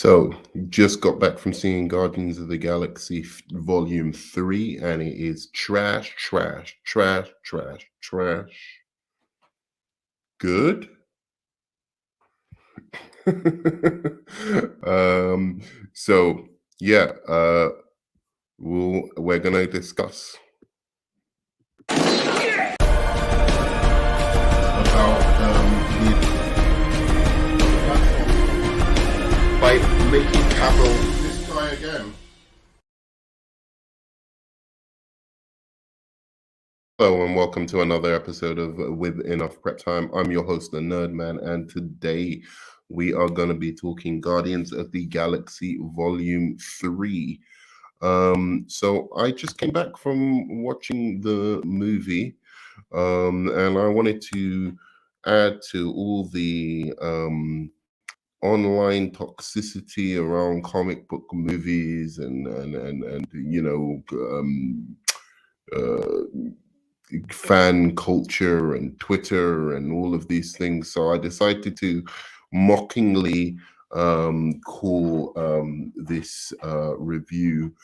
So, just got back from seeing Guardians of the Galaxy Volume 3, and it is trash, trash, trash, trash, trash. Good. um, so yeah, we're gonna discuss about by making Cavill this guy again. Hello and welcome to another episode of With Enough Prep Time. I'm your host, the Nerd Man, and today we are going to be talking Guardians of the Galaxy Volume 3. So I just came back from watching the movie, and I wanted to add to all the online toxicity around comic book movies and uh, fan culture and Twitter and all of these things. So I decided to mockingly call this review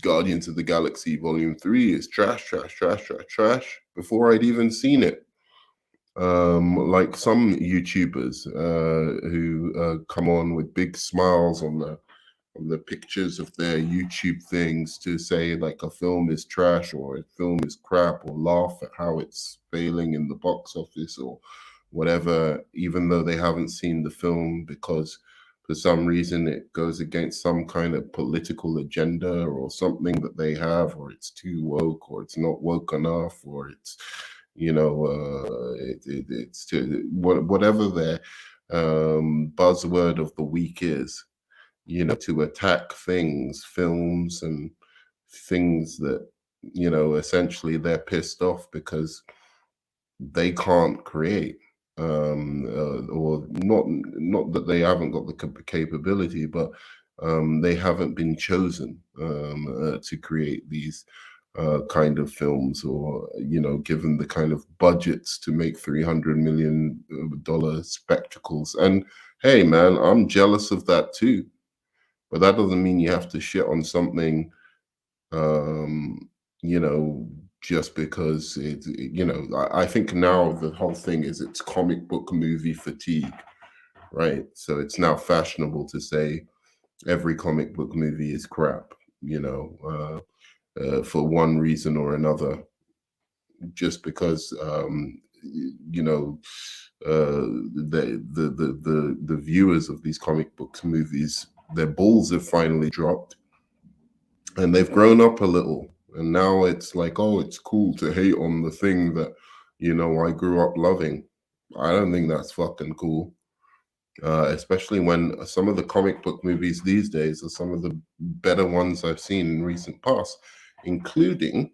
Guardians of the Galaxy Volume 3 is trash, trash, trash, trash, trash before I'd even seen it. Like some YouTubers who come on with big smiles on the pictures of their YouTube things to say like a film is trash or a film is crap or laugh at how it's failing in the box office or whatever, even though they haven't seen the film because for some reason it goes against some kind of political agenda or something that they have, or it's too woke or it's not woke enough or it's it's whatever their buzzword of the week is, to attack things, films, and things that, essentially they're pissed off because they can't create. Or not that they haven't got the capability, but they haven't been chosen to create these kind of films, or given the kind of budgets to make $300 million spectacles. And hey, man, I'm jealous of that too. But that doesn't mean you have to shit on something, um, you know, just because I think now the whole thing is it's comic book movie fatigue, right? So it's now fashionable to say every comic book movie is crap, for one reason or another, just because, you know, the viewers of these comic books movies, their balls have finally dropped and they've grown up a little, and now it's like, oh, it's cool to hate on the thing that I grew up loving. I don't think that's fucking cool, especially when some of the comic book movies these days are some of the better ones I've seen in recent past, including,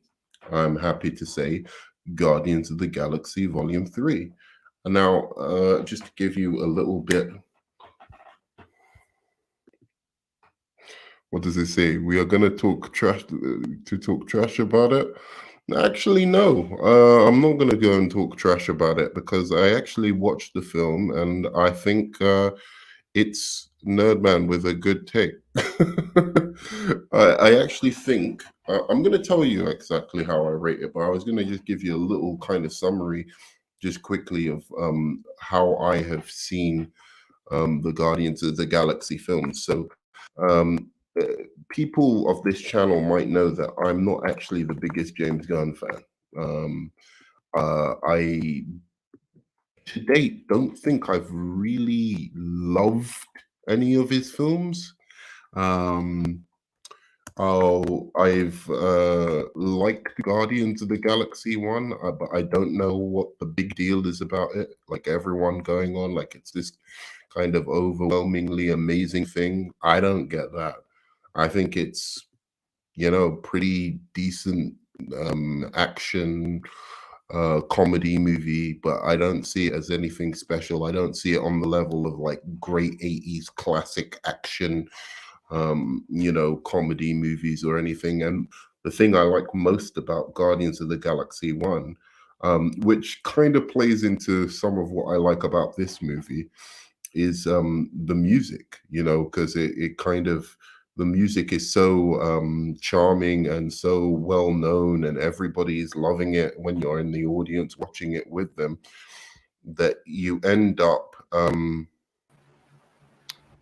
I'm happy to say, Guardians of the Galaxy Volume 3. And now, just to give you a little bit, what does it say? We are going to talk trash about it. Actually, no. I'm not going to go and talk trash about it because I actually watched the film and I think it's Nerdman with a good take. I actually think I'm going to tell you exactly how I rate it, but I was going to just give you a little kind of summary, just quickly, of how I have seen the Guardians of the Galaxy films. So, um, uh, people of this channel might know that I'm not actually the biggest James Gunn fan. I to date don't think I've really loved any of his films. Um, I've liked Guardians of the Galaxy one, but I don't know what the big deal is about it. Like everyone going on, like it's this kind of overwhelmingly amazing thing. I don't get that. I think it's, pretty decent action comedy movie, but I don't see it as anything special. I don't see it on the level of like great 80s classic action comedy movies or anything. And the thing I like most about Guardians of the Galaxy 1, which kind of plays into some of what I like about this movie, is the music, because it kind of, the music is so charming and so well known, and everybody is loving it when you're in the audience watching it with them, that you end up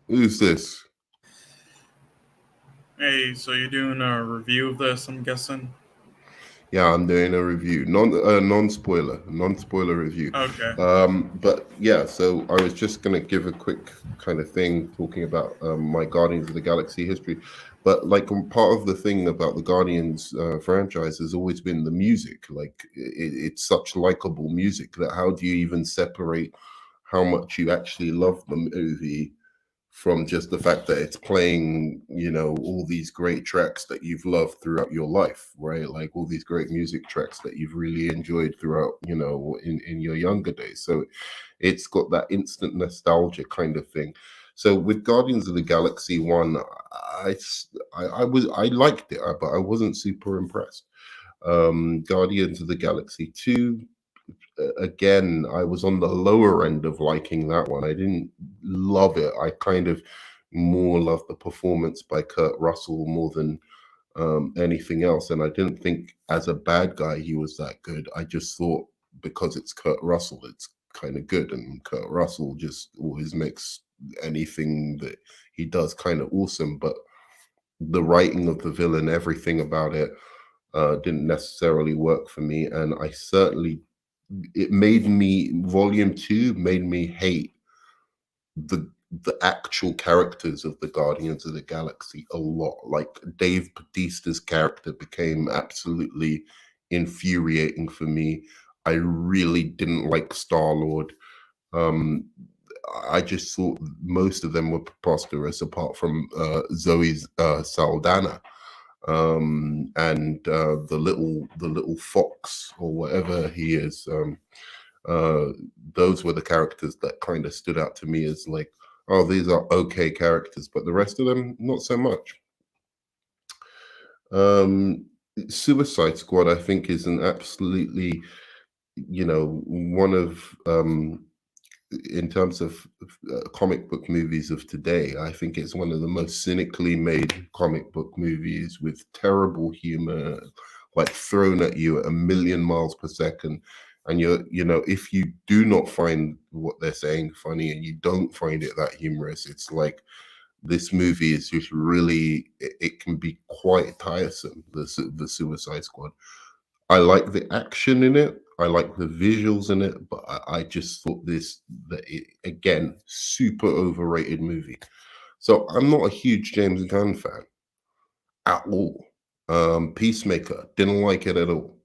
who's this? Hey, so you're doing a review of this, I'm guessing? Yeah, I'm doing a review, non spoiler review. Okay. But yeah, so I was just gonna give a quick kind of thing talking about my Guardians of the Galaxy history. But like, part of the thing about the Guardians franchise has always been the music. Like, it's such likable music that how do you even separate how much you actually love the movie from just the fact that it's playing, all these great tracks that you've loved throughout your life, right? Like all these great music tracks that you've really enjoyed throughout, in your younger days. So it's got that instant nostalgia kind of thing. So with Guardians of the Galaxy 1, I liked it, but I wasn't super impressed. Guardians of the Galaxy 2, again, I was on the lower end of liking that one. I didn't love it. I kind of more loved the performance by Kurt Russell more than anything else. And I didn't think as a bad guy he was that good. I just thought because it's Kurt Russell, it's kind of good. And Kurt Russell just always makes anything that he does kind of awesome. But the writing of the villain, everything about it, didn't necessarily work for me. And I certainly, it made me, volume 2 made me hate the actual characters of the Guardians of the Galaxy a lot. Like Dave Bautista's character became absolutely infuriating for me. I really didn't like Star Lord. um I just thought most of them were preposterous, apart from Zoe Saldana, and the little fox or whatever he is. Uh, those were the characters that kind of stood out to me as like, oh, these are okay characters, but the rest of them not so much. Um, Suicide Squad, I think, is an absolutely, one of in terms of comic book movies of today, I think it's one of the most cynically made comic book movies with terrible humor, like thrown at you at a million miles per second. And if you do not find what they're saying funny and you don't find it that humorous, it's like this movie is just really, it can be quite tiresome. The Suicide Squad. I like the action in it. I like the visuals in it, but I just thought again, super overrated movie. So I'm not a huge James Gunn fan at all. Peacemaker, didn't like it at all.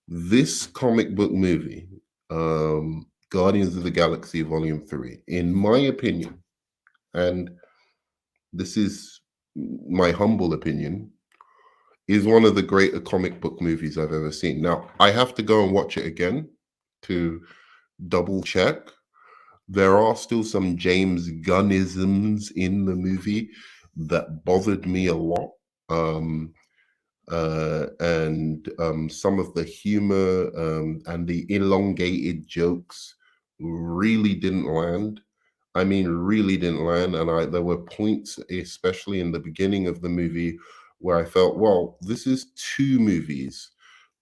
This comic book movie, Guardians of the Galaxy Volume 3, in my opinion, and this is my humble opinion, is one of the greater comic book movies I've ever seen. Now, I have to go and watch it again to double check. There are still some James Gunnisms in the movie that bothered me a lot. Um, and some of the humor and the elongated jokes really didn't land. I mean, really didn't land. And there were points, especially in the beginning of the movie, where I felt, well, this is two movies.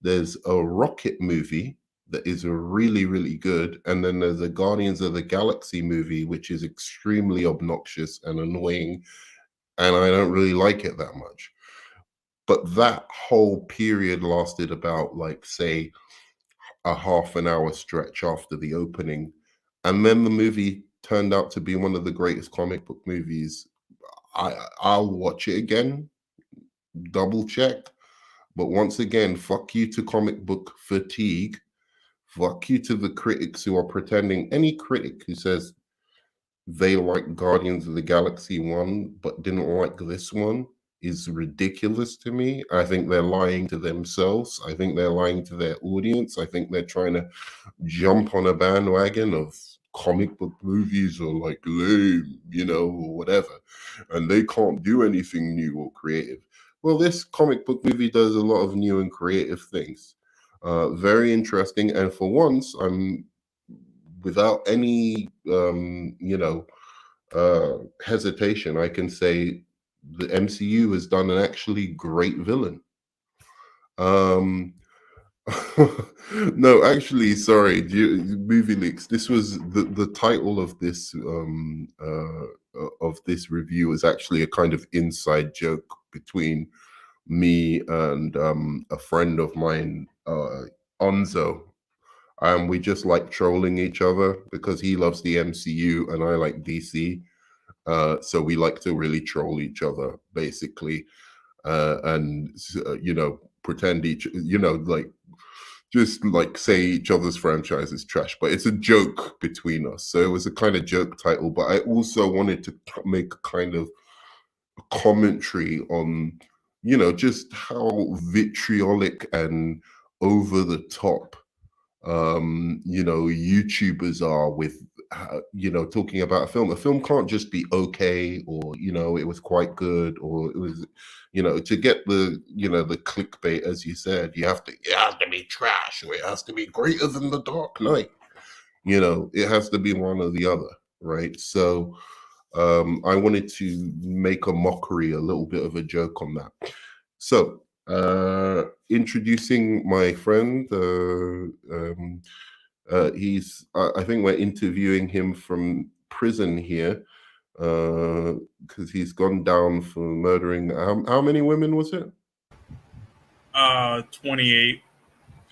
There's a Rocket movie that is really, really good, and then there's a Guardians of the Galaxy movie, which is extremely obnoxious and annoying, and I don't really like it that much. But that whole period lasted about, like, say, a half an hour stretch after the opening. And then the movie turned out to be one of the greatest comic book movies. I'll watch it again, double check. But once again, fuck you to comic book fatigue. Fuck you to the critics who are pretending. Any critic who says they like Guardians of the Galaxy 1 but didn't like this one is ridiculous to me. I think they're lying to themselves. I think they're lying to their audience. I think they're trying to jump on a bandwagon of comic book movies are like lame, or whatever, and they can't do anything new or creative. Well, this comic book movie does a lot of new and creative things. Very interesting, and for once, I'm without any hesitation, I can say the MCU has done an actually great villain. Um, no, actually, sorry, movie leaks. This was the title of this review is actually a kind of inside joke between me and a friend of mine, Onzo. We just like trolling each other because he loves the MCU and I like DC. So we like to really troll each other, basically, and pretend like just like say each other's franchise is trash. But it's a joke between us, so it was a kind of joke title. But I also wanted to make a kind of commentary on, just how vitriolic and over the top YouTubers are with talking about a film. A film can't just be okay, or it was quite good, or it was, to get the clickbait, as you said, it has to be trash, or it has to be greater than The Dark Knight. It has to be one or the other, right? So I wanted to make a mockery, a little bit of a joke on that. So introducing my friend, I think we're interviewing him from prison here, because he's gone down for murdering. How many women was it? 28.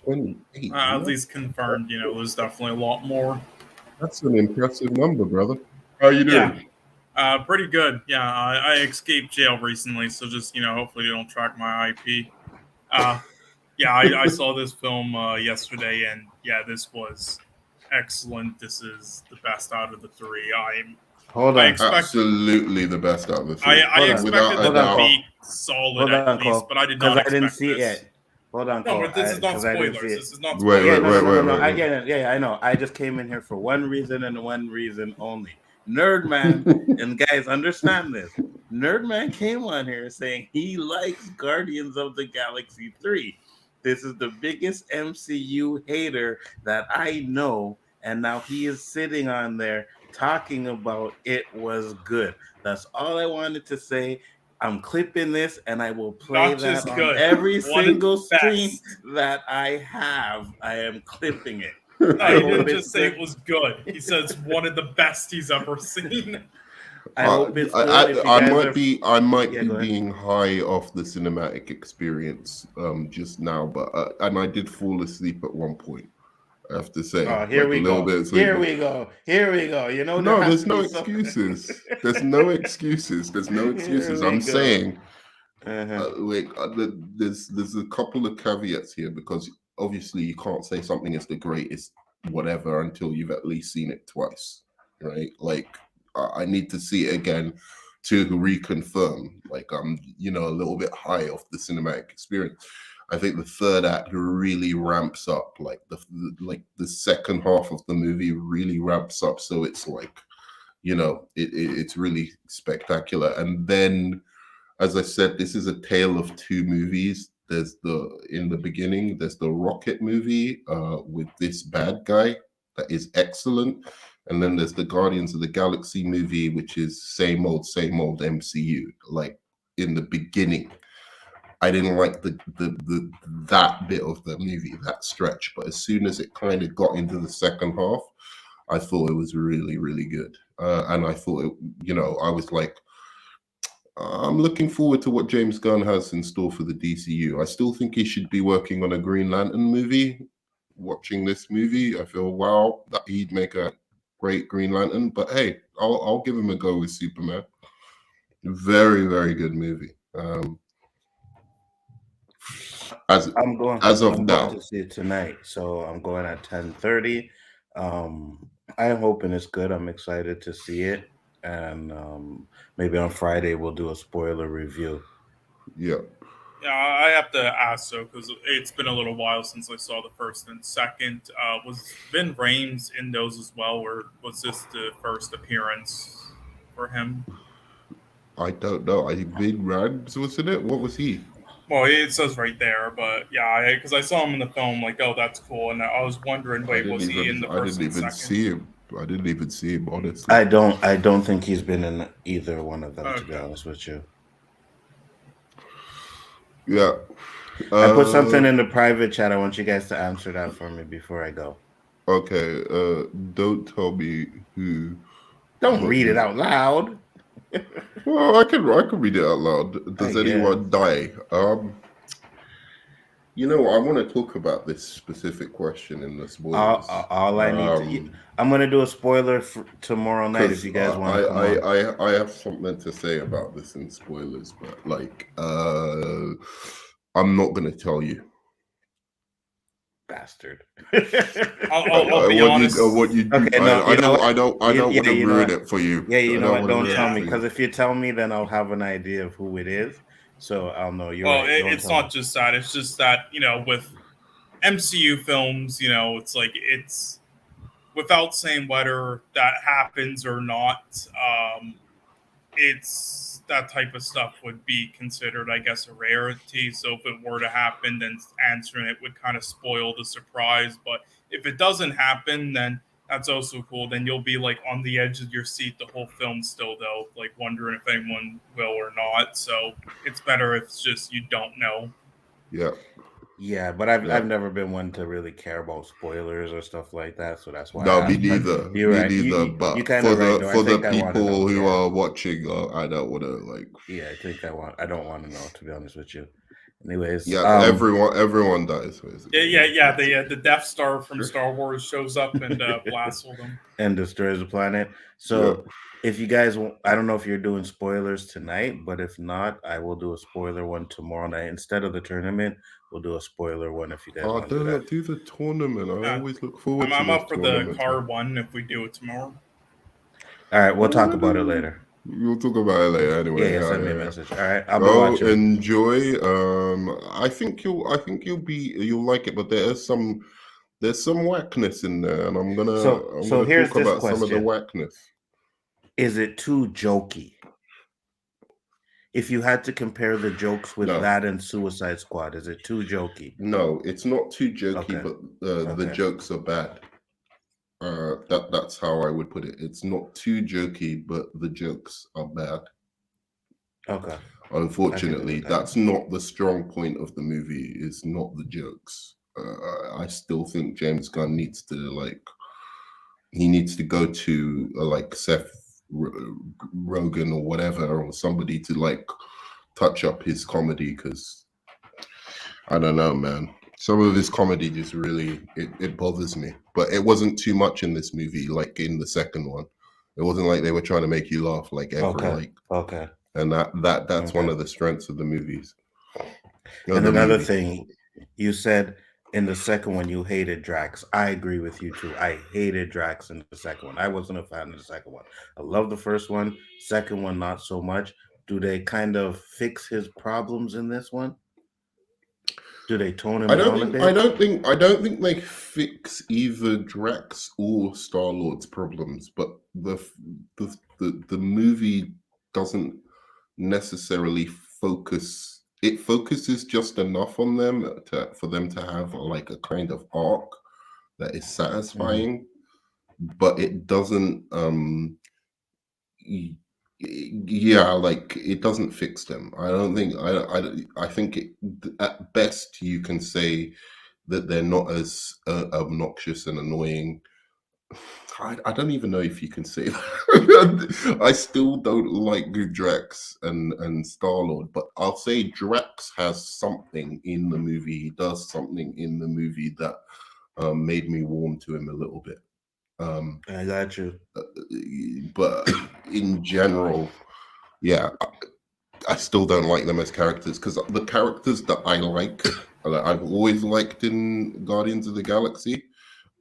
28. At least confirmed. There's definitely a lot more. That's an impressive number, brother. How you Yeah. doing? Pretty good. Yeah, I escaped jail recently, so just hopefully you don't track my IP. Yeah, I saw this film yesterday, and yeah, this was excellent. This is the best out of the three. Hold I on. expected Absolutely the best out of the three. I Hold on. expected Without a them Hold on, to doubt. Cole. be solid Hold at on, least, Cole. but I did Because not I didn't expect see this. it. Hold on, No, Cole. but this is not Because I didn't see spoilers. it. This is not Wait, Yeah, spoilers. no. wait. Yeah, I know. I just came in here for one reason and one reason only. Nerd Man, and guys, understand this. Nerd Man came on here saying he likes Guardians of the Galaxy 3. This is the biggest MCU hater that I know, and now he is sitting on there talking about it was good. That's all I wanted to say. I'm clipping this and I will play Not that just on good. every One of single the stream best. that I have. I am clipping it. No, I he hope didn't it's just say good. it was good. He said it's one of the best he's ever seen. I hope it's good. If you I guys might are, be go ahead. being high off the cinematic experience just now, but and I did fall asleep at one point. I have to say, Oh, here like a we little go. bit Here sleepy. we go. Here we go. There No, has there's to no be some. excuses. There's no excuses. There's no Here excuses. we I'm go. saying, there's a couple of caveats here, because obviously you can't say something is the greatest whatever until you've at least seen it twice, right? Like I need to see it again to reconfirm. Like I'm a little bit high off the cinematic experience. I think the third act really ramps up, like the second half of the movie really ramps up, so it's like it's really spectacular. And then, as I said, this is a tale of two movies. There's in the beginning, there's the Rocket movie with this bad guy that is excellent. And then there's the Guardians of the Galaxy movie, which is same old MCU. Like in the beginning, I didn't like the that bit of the movie, that stretch. But as soon as it kind of got into the second half, I thought it was really, really good. And I thought I was like, I'm looking forward to what James Gunn has in store for the DCU. I still think he should be working on a Green Lantern movie. Watching this movie, I feel wow that he'd make a great Green Lantern. But hey, I'll give him a go with Superman. Very, very good movie. As I'm going. as of I'm now, going to see it tonight, so I'm going at 10:30. I'm hoping it's good. I'm excited to see it, and maybe on Friday we'll do a spoiler review. yeah. Yeah, I have to ask though, because it's been a little while since I saw the first and second. Was Vin Rames in those as well, or was this the first appearance for him? I don't know. I think Big Rags was in it. What was he? Well, it says right there, but yeah, because I saw him in the film, like, oh, that's cool, and I was wondering, wait, was he in the I first didn't and even second? see him. I didn't even see him, honestly. I don't think he's been in either one of them, to be Okay. honest with you. Yeah. I put something in the private chat. I want you guys to answer that for me before I go. Okay. Don't tell me who. Don't read it out loud. Well, I can read it out loud. Does I anyone die? You know, I want to talk about this specific question in the spoilers. All I need to. I'm gonna do a spoiler for tomorrow night if you guys want to come on. I have something to say about this in spoilers, but like, I'm not gonna tell you. Bastard. I'll be honest. Okay, no, I don't want to ruin it for you. Yeah, you know what? Don't tell me, you. because if you tell me, then I'll have an idea of who it is, so I'll know. You're Well, right. it's not just that. It's just that, you know, with MCU films, you know, it's like, it's without saying whether that happens or not. It's that type of stuff would be considered, I guess, a rarity. So if it were to happen, then answering it would kind of spoil the surprise. But if it doesn't happen, then that's also cool. Then you'll be like on the edge of your seat the whole film still, though, like wondering if anyone will or not. So it's better if it's just you don't know. Yeah. Yeah, but I've never been one to really care about spoilers or stuff like that, so that's why. No, me neither. You're right. But you kind of right. For the people who are watching, I don't want to like. Yeah, I don't want to know, to be honest with you. Anyways, yeah, everyone dies. Basically. Yeah. The Death Star from Star Wars shows up and blasts them and destroys the planet. So if you guys, I don't know if you're doing spoilers tonight, but if not, I will do a spoiler one tomorrow night instead of the tournament. We'll do a spoiler one if you guys want to do that. Do the tournament. I always look forward to I'm up for the car one if we do it tomorrow. All right, we'll talk about it later. We'll talk about it later anyway. Yeah, send me a message. All right, I'll be watching. Enjoy. I think you'll like it, but there's some whackness in there, and I'm gonna here's talk about question. some of the whackness. Is it too jokey? If you had to compare the jokes with that and Suicide Squad, is it too jokey? No, it's not too jokey, but the jokes are bad. That's how I would put it. It's not too jokey, but the jokes are bad. Okay. Unfortunately, that's not the strong point of the movie. Is not the jokes. I still think James Gunn needs to go to like Seth Rogen or whatever, or somebody to like touch up his comedy, because I don't know, man. Some of his comedy just really it bothers me. But it wasn't too much in this movie, like in the second one. It wasn't like they were trying to make you laugh like ever. Okay. And that's one of the strengths of the movies. And another thing, you said in the second one you hated Drax. I agree with you too. I hated Drax in the second one. I wasn't a fan of the second one. I love the first one. Second one, not so much. Do they kind of fix his problems in this one? Do they tone him down a bit? I don't think they fix either Drax or Star-Lord's problems, but the movie doesn't necessarily focus. It focuses just enough on them for them to have like a kind of arc that is satisfying, but it doesn't. Like it doesn't fix them. I don't think. I think at best you can say that they're not as obnoxious and annoying. I don't even know if you can say that. I still don't like Drax and Star-Lord, but I'll say Drax has something in the movie. He does something in the movie that made me warm to him a little bit. I got you. But in general, yeah, I still don't like them as characters, because the characters that I like, I've always liked in Guardians of the Galaxy,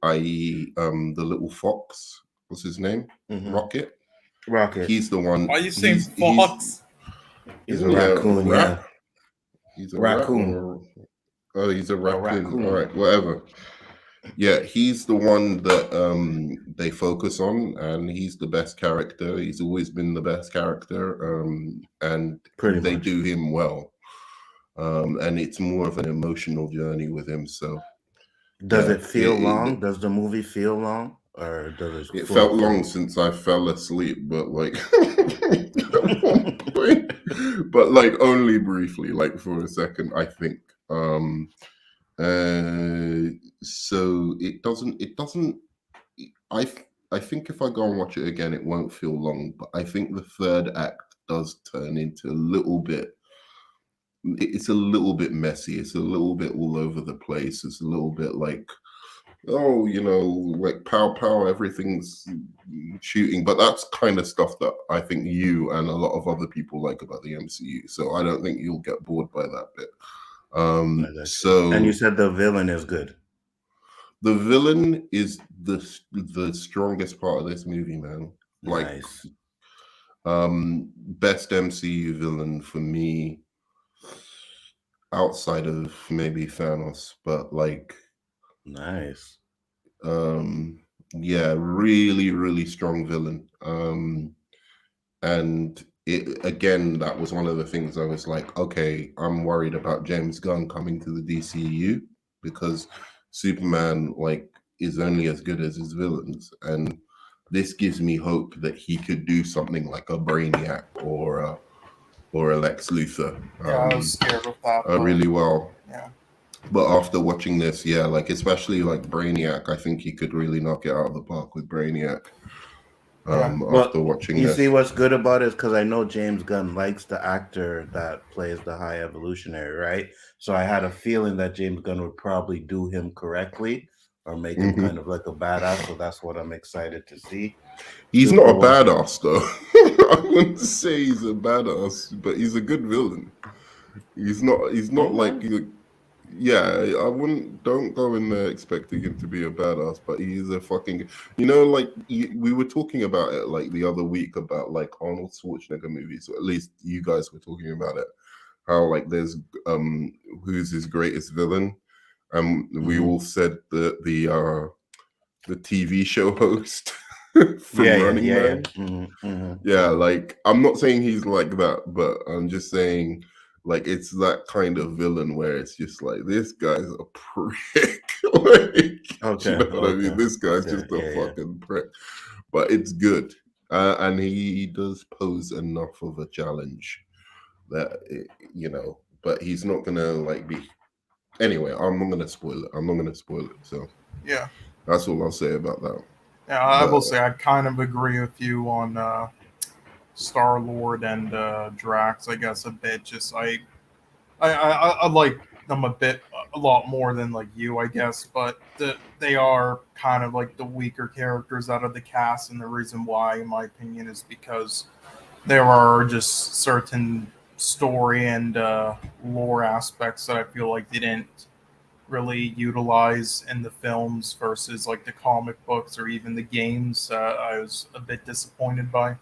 i.e. The little fox. What's his name? Rocket. He's the one. Why are you saying fox? He's a raccoon. Yeah. He's a raccoon. He's a raccoon. All right, whatever. Yeah, he's the one that they focus on, and he's the best character. He's always been the best character, and they do him well. and it's more of an emotional journey with him. So Does yeah, it feel long? Does the movie feel long, or does it it flow felt long through? since I fell asleep, but like at one point, but like only briefly, like for a second, I think. So it doesn't. I I think if I go and watch it again, it won't feel long. But I think the third act does turn into a little bit. It's a little bit messy. It's a little bit all over the place. It's a little bit like, oh, like pow pow, everything's shooting. But that's kind of stuff that I think you and a lot of other people like about the MCU. So I don't think you'll get bored by that bit. I got you. And you So said the villain is good. the villain is the strongest part of this movie, man. Like, Nice. best MCU villain for me, outside of maybe Thanos, but like, Nice. um, yeah, really, really strong villain. And it again, that was one of the things I was like, okay, I'm worried about James Gunn coming to the DCU because Superman like is only as good as his villains, and this gives me hope that he could do something like a Brainiac or a Lex Luthor, Yeah, I was scared with that, but really well. yeah. But after watching this, yeah, like especially like Brainiac, I think he could really knock it out of the park with Brainiac. Yeah. After Well, watching you see this. what's good about it is because I know James Gunn likes the actor that plays the High Evolutionary, right? So I had a feeling that James Gunn would probably do him correctly or make him Mhm. kind of like a badass. So that's what I'm excited to see. He's not a Super well. badass though. I wouldn't say he's a badass, but he's a good villain. He's not like Okay. yeah, I wouldn't don't go in there expecting him to be a badass, but he's a fucking like we were talking about it like the other week about like Arnold Schwarzenegger movies, or at least you guys were talking about it. How like there's who's his greatest villain? We Mm-hmm. all said that the TV show host Yeah, from yeah, Running yeah, yeah. Man. Mm-hmm, mm-hmm, Yeah, mm-hmm. like I'm not saying he's like that, but I'm just saying like it's that kind of villain where it's just like this guy's a prick. Like, you Okay, know what I mean? okay, This guy's okay, just a yeah, yeah. fucking prick. But it's good. And he does pose enough of a challenge that but he's not gonna like be anyway, I'm not gonna spoil it. I'm not gonna spoil it. So Yeah. that's all I'll say about that. Yeah, I But will say I kind of agree with you on Star Lord and Drax. I guess a bit. Just I like them a lot more than like you, I guess. But they are kind of like the weaker characters out of the cast, and the reason why, in my opinion, is because there are just certain story and lore aspects that I feel like they didn't really utilize in the films versus like the comic books or even the games. I was a bit disappointed by.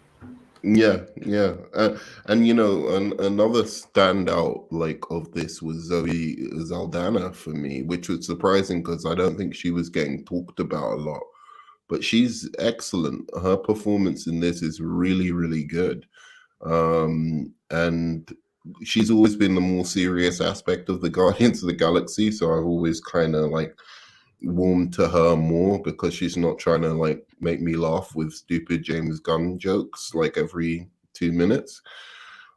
yeah, and another standout like of this was Zoe Zaldana for me, which was surprising because I don't think she was getting talked about a lot, but she's excellent. Her performance in this is really, really good. And she's always been the more serious aspect of the Guardians of the Galaxy, so I've always kind of like warmed to her more because she's not trying to like make me laugh with stupid James Gunn jokes like every 2 minutes.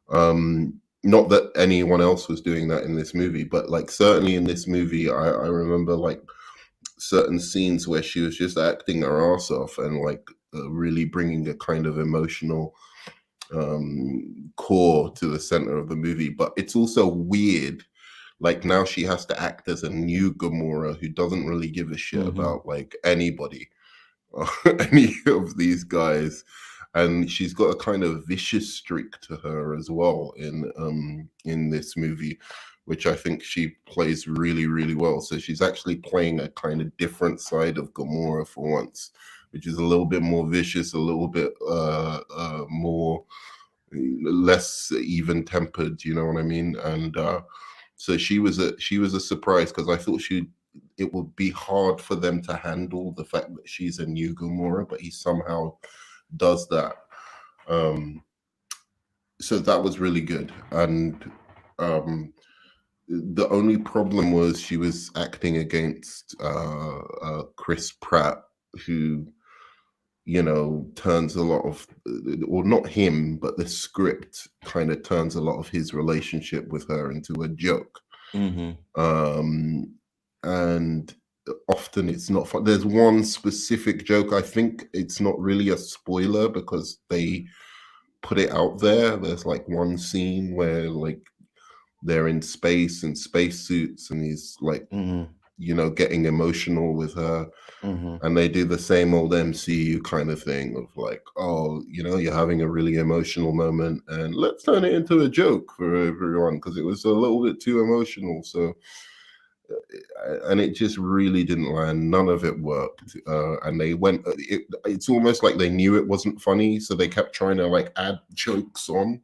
Not that anyone else was doing that in this movie, but like certainly in this movie, I remember like certain scenes where she was just acting her ass off and like really bringing a kind of emotional core to the center of the movie. But it's also weird. Like now she has to act as a new Gamora who doesn't really give a shit Mm-hmm. about like anybody, any of these guys, and she's got a kind of vicious streak to her as well in this movie, which I think she plays really, really well. So she's actually playing a kind of different side of Gamora for once, which is a little bit more vicious, a little bit more less even tempered. You know what I mean? And so she was a surprise because I thought it would be hard for them to handle the fact that she's a new Gamora, but he somehow does that. Um, so that was really good. And um, the only problem was she was acting against Chris Pratt, who turns a lot of, or not him, but the script kind of turns a lot of his relationship with her into a joke. Um, and often it's not fun. There's one specific joke, I think it's not really a spoiler because they put it out there. There's like one scene where like they're in space in spacesuits and he's like, getting emotional with her. And they do the same old MCU kind of thing of like, oh, you're having a really emotional moment and let's turn it into a joke for everyone because it was a little bit too emotional. So, and it just really didn't land. None of it worked. And they it's almost like they knew it wasn't funny. So they kept trying to like add jokes on.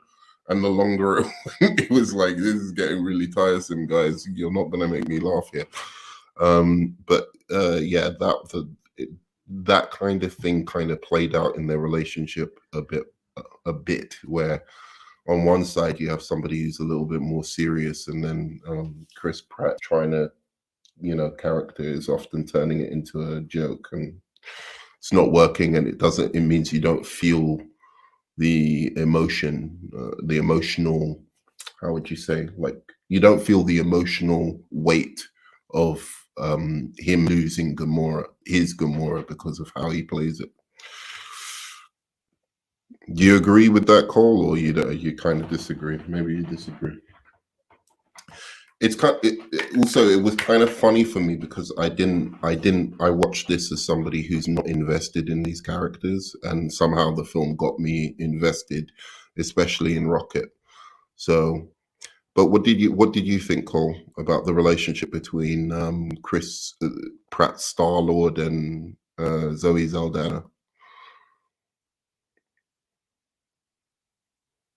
And the longer it went, it was like, this is getting really tiresome, guys. You're not going to make me laugh here. But yeah, that kind of thing kind of played out in their relationship a bit, where on one side you have somebody who's a little bit more serious, and then Chris Pratt trying to, character is often turning it into a joke, and it's not working, and it means you don't feel the emotion, the emotional, how would you say, like you don't feel the emotional weight of him losing his Gamora, because of how he plays it. Do you agree with that, Cole, or you kind of disagree? Maybe you disagree. It's also, it was kind of funny for me because I watched this as somebody who's not invested in these characters, and somehow the film got me invested, especially in Rocket. So, but what did you think, Cole, about the relationship between Chris Pratt, Star-Lord, and Zoe Saldana?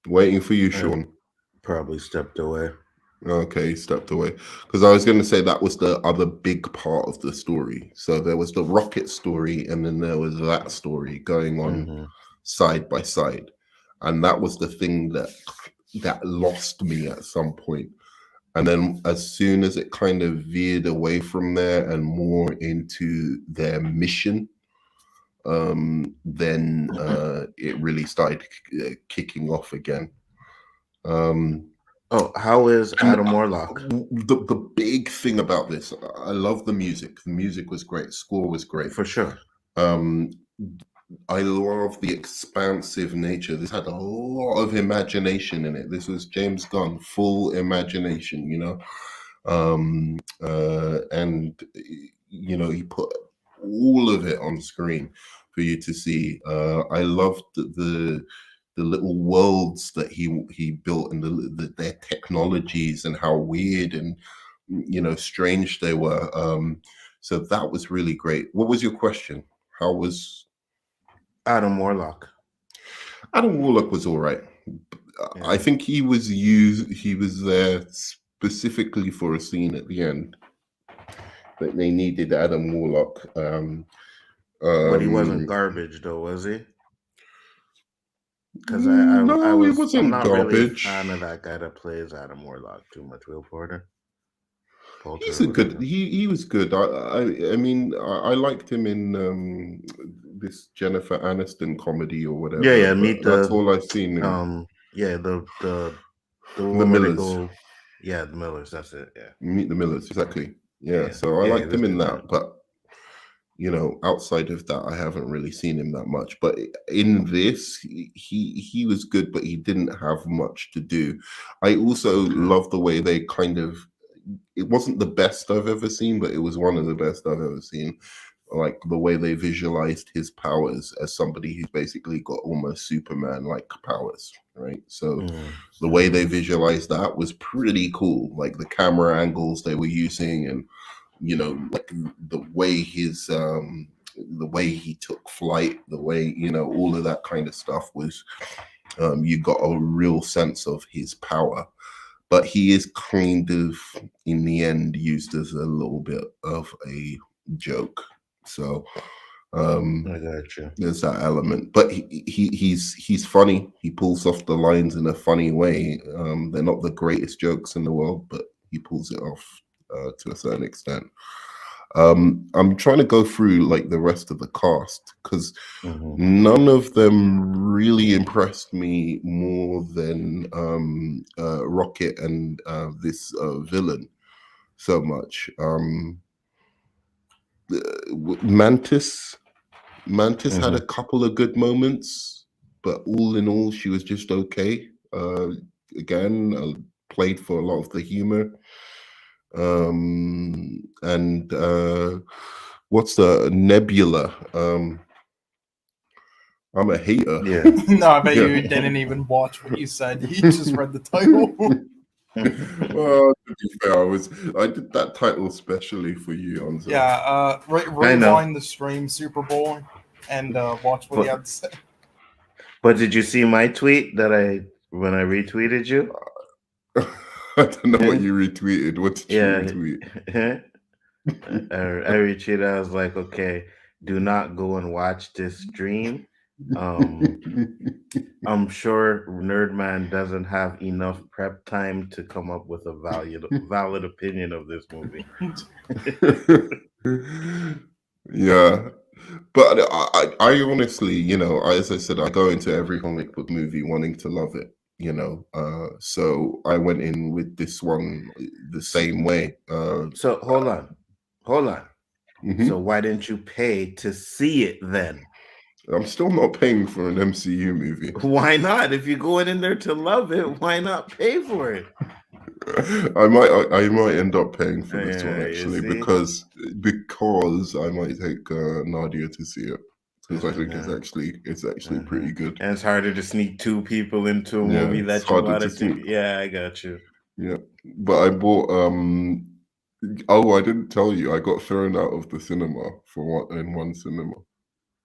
Waiting for you, Sean. Probably stepped away. Okay, he stepped away. Because I was going to say that was the other big part of the story. So there was the Rocket story, and then there was that story going on side by side. And that was the thing that lost me at some point. And then as soon as it kind of veered away from there and more into their mission, then it really started kicking off again. How is Adam Warlock? The big thing about this, I love the music. The music was great. Score was great. For sure. I love the expansive nature. This had a lot of imagination in it. This was James Gunn, full imagination, and he put all of it on screen for you to see. I loved the little worlds that he built, and their technologies, and how weird and strange they were. So that was really great. What was your question? How was Adam Warlock? Adam Warlock was all right. Yeah. I think he was there specifically for a scene at the end that they needed Adam Warlock. But he wasn't garbage, though, was he? Because he wasn't I'm not garbage. Really a fan of that guy that plays Adam Warlock too much. Will Porter. He's a good. He was good. I mean, I liked him in this Jennifer Aniston comedy or whatever. Yeah. That's all I've seen. The Millers. Yeah, the Millers. That's it. Yeah. Meet the Millers. Exactly. Yeah. So I liked him in that, but outside of that, I haven't really seen him that much. But in this, he was good, but he didn't have much to do. I also love the way they kind of. It wasn't the best I've ever seen, but it was one of the best I've ever seen. Like the way they visualized his powers as somebody who's basically got almost Superman-like powers, right? So the way they visualized that was pretty cool. Like the camera angles they were using, and like the way the way he took flight, the way all of that kind of stuff was. You got a real sense of his power. But he is kind of, in the end, used as a little bit of a joke. So I got you. There's that element. But he's funny. He pulls off the lines in a funny way. They're not the greatest jokes in the world, but he pulls it off to a certain extent. I'm trying to go through like the rest of the cast because none of them really impressed me more than Rocket and this villain so much. Mantis had a couple of good moments, but all in all, she was just okay. Again, played for a lot of the humor. And what's the Nebula? I'm a hater. Yeah. No, I bet you didn't even watch what you said. You just read the title. Well, to be fair, I did that title specially for you, Anzo. Yeah, rewind the stream Super Bowl and watch what he had to say. But did you see my tweet that when I retweeted you? I don't know what you retweeted. What did you retweet? I retweeted. I was like, okay, do not go and watch this stream. I'm sure Nerdman doesn't have enough prep time to come up with a valid opinion of this movie. Yeah, but I honestly, you know, as I said, I go into every comic book movie wanting to love it, you know. So I went in with this one the same way. So hold on. Mm-hmm. So why didn't you pay to see it then? I'm still not paying for an MCU movie. Why not? If you're going in there to love it, why not pay for it? I might end up paying for this one actually because I might take Nadia to see it because I think it's actually pretty good. And it's harder to sneak two people into a movie that you want to see. Yeah, I got you. Yeah, but I bought I didn't tell you I got thrown out of the cinema in one cinema.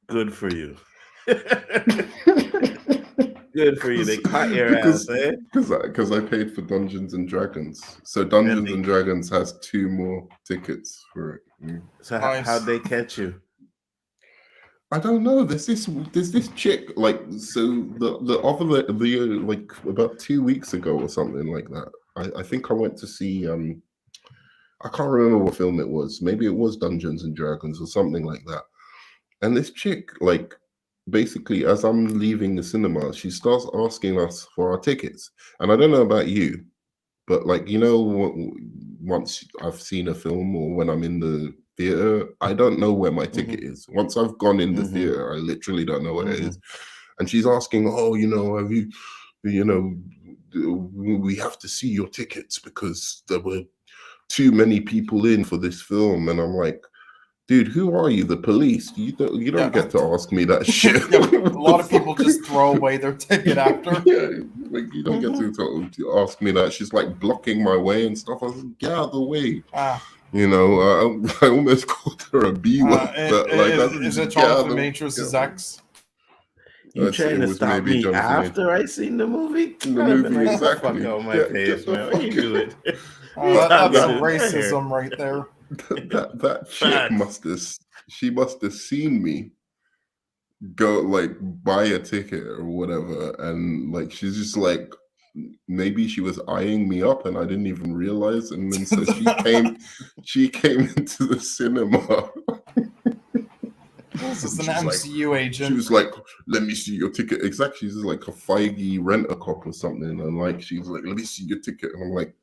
Good for you. Good for you. They caught your ass, eh? Because I paid for Dungeons and Dragons. So Dungeons and Dragons has 2 more tickets for it. Mm. So how'd they catch you? I don't know. There's this chick like like about 2 weeks ago or something like that. I think I went to see I can't remember what film it was. Maybe it was Dungeons and Dragons or something like that. And this chick, like, basically, as I'm leaving the cinema, she starts asking us for our tickets. And I don't know about you, but, like, you know, once I've seen a film or when I'm in the theater, I don't know where my ticket is. Once I've gone in the theater, I literally don't know where it is. And she's asking, oh, you know, have you know, we have to see your tickets because there were too many people in for this film. And I'm like, dude, who are you? The police? You don't get to ask me that shit. A lot of people just throw away their ticket after. Yeah, like you don't get to ask me that. She's like blocking my way and stuff. I was like, get out of the way. You know, I almost called her a B word. Is it Jonathan Majors' ex? You trying to stop me after I seen the movie? Exactly. Fuck out my face, man. What you doing? That's racism right there. That chick must have seen me go like buy a ticket or whatever, and like she's just like maybe she was eyeing me up and I didn't even realize, and then so she came into the cinema. This is an MCU agent. She was like, let me see your ticket. Exactly. She's like a Feige rent-a-cop or something. And like, she was like, let me see your ticket. And I'm like,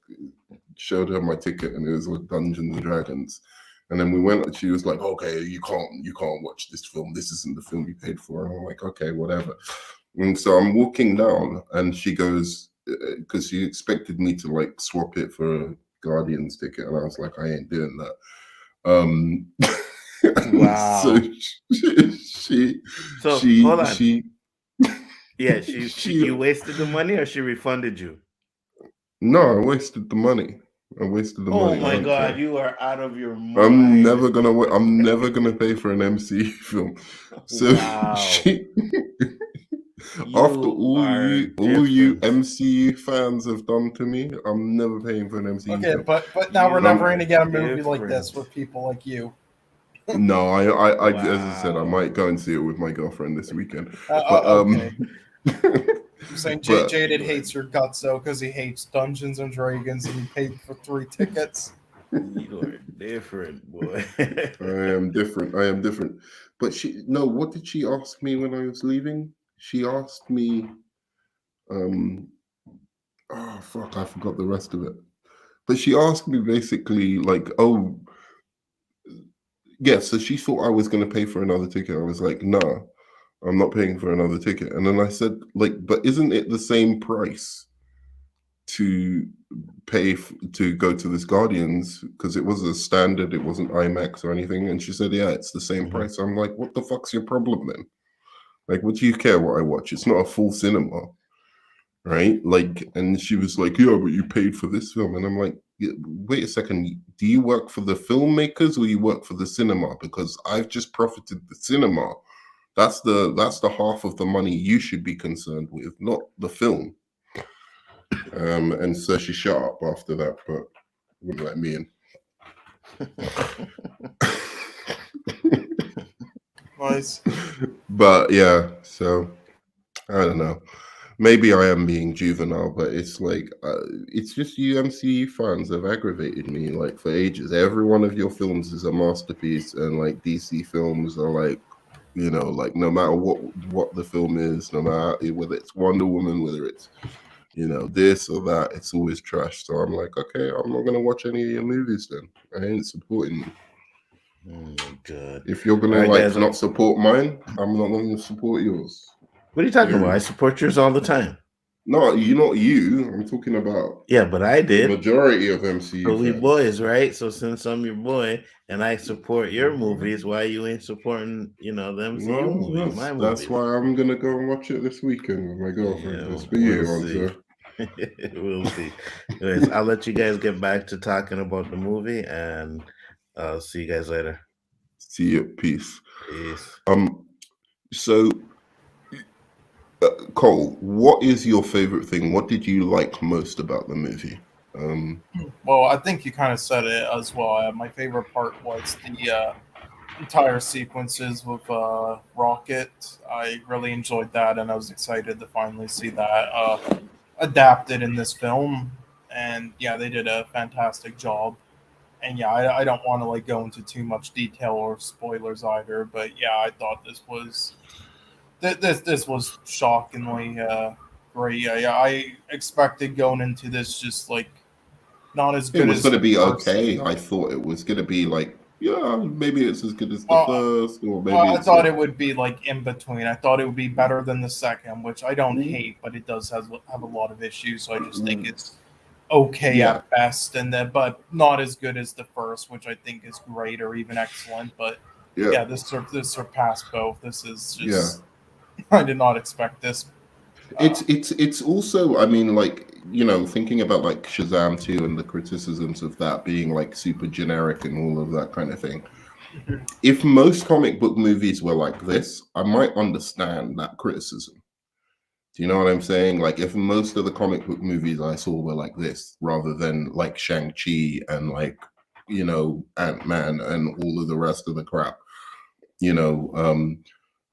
showed her my ticket and it was like Dungeons and Dragons. And then we went, she was like, okay, you can't watch this film. This isn't the film you paid for. And I'm like, okay, whatever. And so I'm walking down and she goes, because she expected me to like swap it for a Guardians ticket. And I was like, I ain't doing that. Wow. So hold on. You wasted the money or she refunded you? No, I wasted the money. money. Oh my god, you are out of your mind. I'm never gonna pay for an MCU film. So after all you MCU fans have done to me, I'm never paying for an MCU film. But now we're never gonna get a movie like this with people like you. No, I as I said, I might go and see it with my girlfriend this weekend. Okay. I'm saying But- Jaded hates your guts though because he hates Dungeons and Dragons and he paid for 3 tickets. You are different, boy. I am different. But what did she ask me when I was leaving? She asked me, oh fuck, I forgot the rest of it. But she asked me basically like, oh, yeah, so she thought I was going to pay for another ticket. I was like, nah, I'm not paying for another ticket. And then I said, like, but isn't it the same price to pay to go to this Guardians? Because it was a standard, it wasn't IMAX or anything. And she said, yeah, it's the same price. I'm like, what the fuck's your problem then? Like, what do you care what I watch? It's not a full cinema, right? Like, and she was like, yeah, but you paid for this film. And I'm like, yeah, wait a second, do you work for the filmmakers or you work for the cinema? Because I've just profited the cinema. That's the half of the money you should be concerned with, not the film. And so she shut up after that, but wouldn't let me in. Nice. But yeah, so I don't know. Maybe I am being juvenile, but it's like it's just you MCU fans have aggravated me like for ages. Every one of your films is a masterpiece, and like DC films are like, you know, like no matter what the film is, no matter whether it's Wonder Woman, whether it's, you know, this or that, it's always trash. So I'm like, okay, I'm not gonna watch any of your movies then. I ain't supporting you. Oh, God. If you're gonna All right, guys, not support mine, I'm not gonna support yours. What are you talking about? I support yours all the time. No, not you. I'm talking about Yeah, but I the did. majority of MCU So we fans. boys, right? So since I'm your boy and I support your movies, why you ain't supporting, you know, the MCU movies, my movies? That's why I'm gonna go and watch it this weekend with my girlfriend. Yeah, It's for you, we'll see. Answer. We'll see. Anyways, I'll let you guys get back to talking about the movie, and I'll see you guys later. See you. Peace. Peace. So, Cole, what is your favorite thing? What did you like most about the movie? Well, I think you kind of said it as well. My favorite part was the entire sequences with Rocket. I really enjoyed that, and I was excited to finally see that adapted in this film. And yeah, they did a fantastic job. And yeah, I don't want to like go into too much detail or spoilers either, but yeah, I thought this was this was shockingly great. Yeah, I expected going into this just like not as good. It was as going to the be first. okay. I thought it was going to be like, yeah, maybe it's as good as the first, or maybe I it's thought like, it would be like in between. I thought it would be better than the second, which I don't hate, but it does have a lot of issues. So I just think it's okay Yeah. at best, and then but not as good as the first, which I think is great or even excellent. But yeah, this surpassed both. This is just I did not expect this. It's also, I mean, like, you know, thinking about like Shazam 2 and the criticisms of that being like super generic and all of that kind of thing. If most comic book movies were like this, I might understand that criticism. Do you know what I'm saying? Like, if most of the comic book movies I saw were like this, rather than like Shang-Chi and like, you know, Ant-Man and all of the rest of the crap, you know,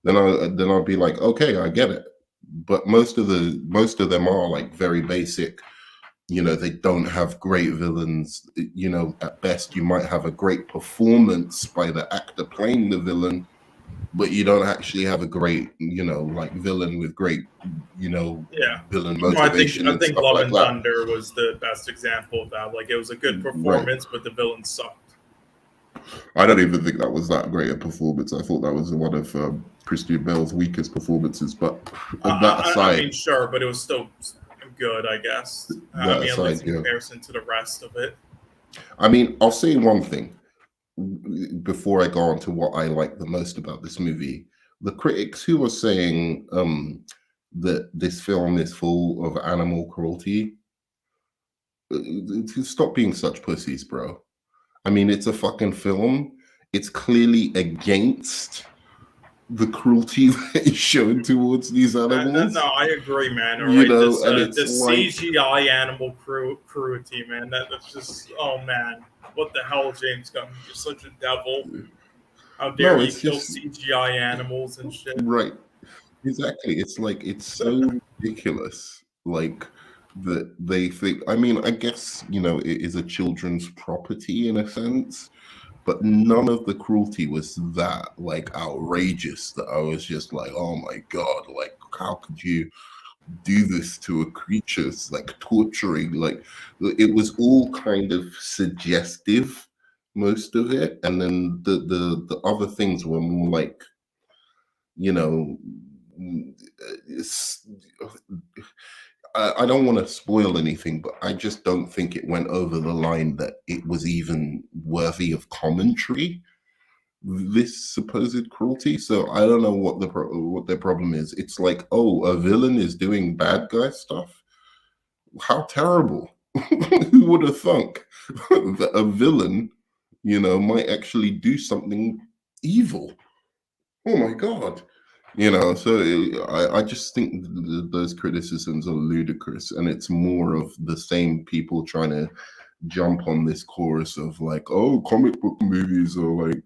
then I'll be like, okay, I get it. But most of them are like very basic. You know, they don't have great villains. You know, at best, you might have a great performance by the actor playing the villain, but you don't actually have a great, you know, like villain with great, you know, villain motivation. I think stuff Love like and that. Thunder was the best example of that. Like, it was a good performance, but the villain sucked. I don't even think that was that great a performance. I thought that was one of Christian Bale's weakest performances. But that aside, I mean, sure, but it was still good, I guess. I mean, at least in comparison to the rest of it. I mean, I'll say one thing before I go on to what I like the most about this movie. The critics who were saying that this film is full of animal cruelty, stop being such pussies, bro. I mean, it's a fucking film. It's clearly against the cruelty that is shown towards these animals. No, I agree, man. All you right, know, this, and it's the like, CGI animal cruelty, man. That's just, oh man, what the hell, James Gunn? You're such a devil. How dare you kill CGI animals and shit? Right. Exactly. It's like it's so ridiculous. Like that they think. I mean, I guess it is a children's property in a sense, but none of the cruelty was that like outrageous that I was just like, oh my god, like how could you do this to a creature? It's like torturing. Like it was all kind of suggestive, most of it, and then the other things were more like you know it's, I don't want to spoil anything, but I just don't think it went over the line that it was even worthy of commentary. This supposed cruelty, so I don't know what their problem is. It's like, oh, a villain is doing bad guy stuff. How terrible! Who would have thunk that a villain, might actually do something evil? Oh my god! So I just think those criticisms are ludicrous, and it's more of the same people trying to jump on this chorus of like, oh, comic book movies are like,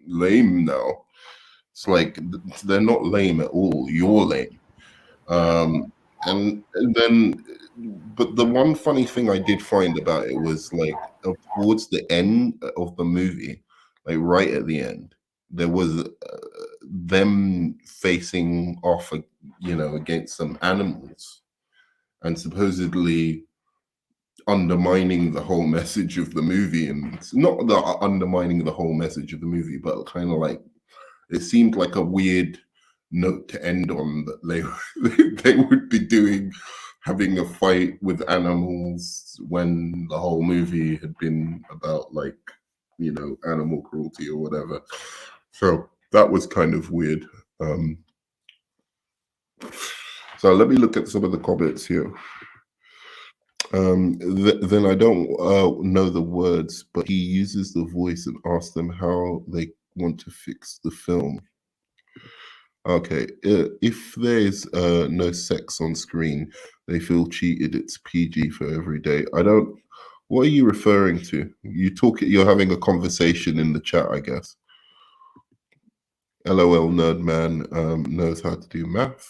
lame now. It's like they're not lame at all. You're lame. And then, but the one funny thing I did find about it was like towards the end of the movie, like right at the end, there was them facing off, against some animals, and supposedly undermining the whole message of the movie, and not the undermining the whole message of the movie, but kind of like it seemed like a weird note to end on that they would be doing having a fight with animals when the whole movie had been about like animal cruelty or whatever. So that was kind of weird. So let me look at some of the comments here. Then I don't know the words, but he uses the voice and asks them how they want to fix the film. Okay, if there's no sex on screen, they feel cheated. It's PG for every day. I don't. What are you referring to? You're having a conversation in the chat, I guess. LOL, nerd man knows how to do math.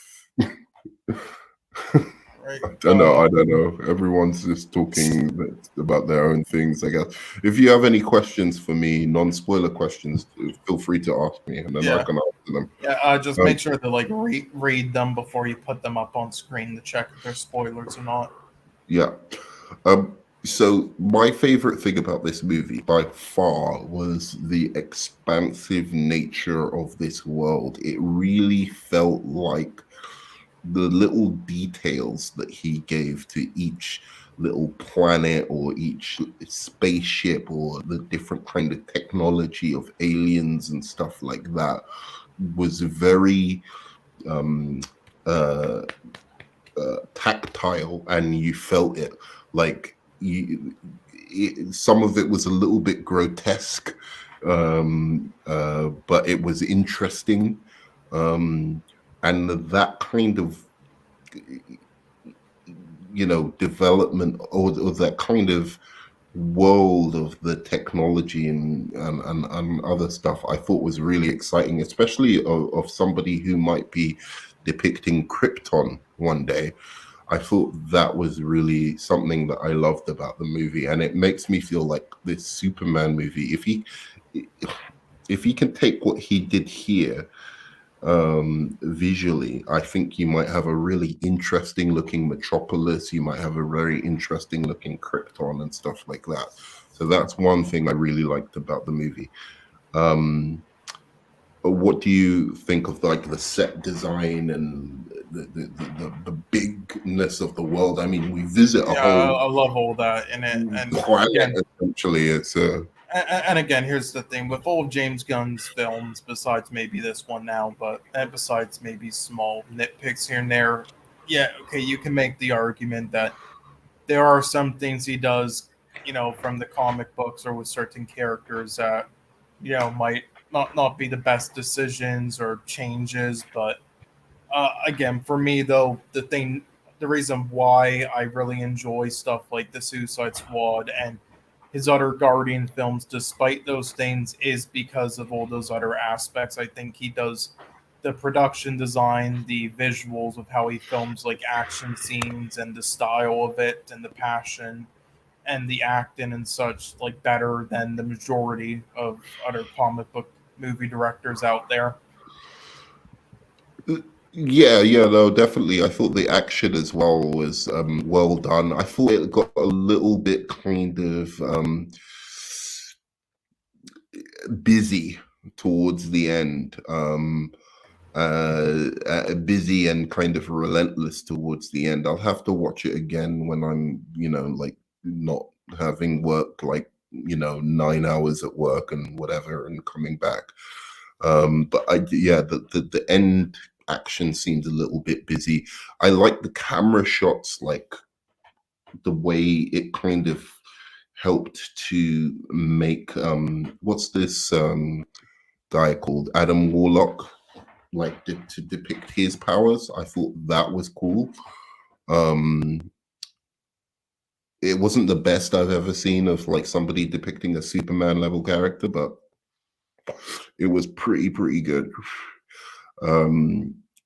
Right. I don't know. Everyone's just talking about their own things, I guess. If you have any questions for me, non-spoiler questions, feel free to ask me, and then I can answer them. Yeah, just make sure to like read them before you put them up on screen to check if they're spoilers or not. Yeah. So my favorite thing about this movie by far was the expansive nature of this world. It really felt like the little details that he gave to each little planet or each spaceship or the different kind of technology of aliens and stuff like that was very tactile, and you felt it. Like some of it was a little bit grotesque, but it was interesting. And that kind of development or that kind of world of the technology and other stuff I thought was really exciting, especially of somebody who might be depicting Krypton one day. I thought that was really something that I loved about the movie, and it makes me feel like this Superman movie, if he can take what he did here visually, I think you might have a really interesting looking Metropolis. You might have a very interesting looking Krypton and stuff like that. So that's one thing I really liked about the movie. What do you think of like the set design and the bigness of the world? I mean, we visit a whole I love all that in it, and planet. again, Essentially, it's and again, here's the thing with all of James Gunn's films, besides maybe this one now, and besides maybe small nitpicks here and there. Yeah, okay, you can make the argument that there are some things he does, from the comic books or with certain characters that, might not be the best decisions or changes. But again, for me though, the reason why I really enjoy stuff like the Suicide Squad and his other Guardian films, despite those things, is because of all those other aspects. I think he does the production design, the visuals of how he films like action scenes and the style of it and the passion and the acting and such like better than the majority of other comic book movie directors out there. Yeah, no, definitely. I thought the action as well was well done. I thought it got a little bit kind of busy towards the end. Busy and kind of relentless towards the end. I'll have to watch it again when I'm, like not having worked like 9 hours at work and whatever and coming back. But the end action seems a little bit busy. I like the camera shots, like the way it kind of helped to make what's this guy called Adam Warlock, like to depict his powers. I thought that was cool. It wasn't the best I've ever seen of like somebody depicting a Superman level character, but it was pretty good.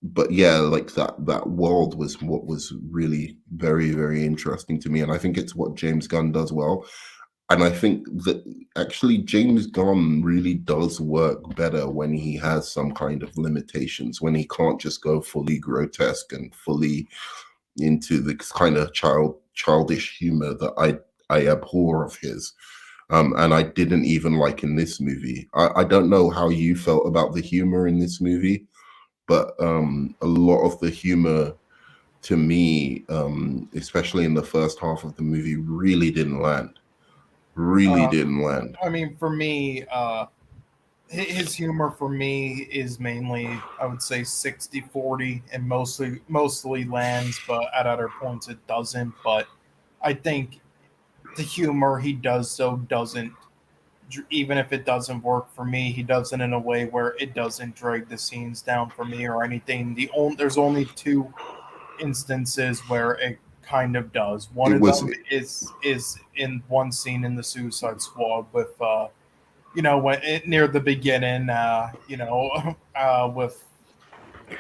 But yeah, like that world was what was really very interesting to me, and I think it's what James Gunn does well. And I think that actually James Gunn really does work better when he has some kind of limitations, when he can't just go fully grotesque and fully into the kind of childish humor that I abhor of his. And I didn't even like in this movie. I don't know how you felt about the humor in this movie, but a lot of the humor to me, especially in the first half of the movie, really didn't land. I mean, for me, his humor for me is mainly, I would say, 60-40, and mostly lands, but at other points it doesn't. But I think the humor he does so doesn't, even if it doesn't work for me, he does it in a way where it doesn't drag the scenes down for me or anything. There's only two instances where it kind of does. One It of was them is in one scene in the Suicide Squad with near the beginning, with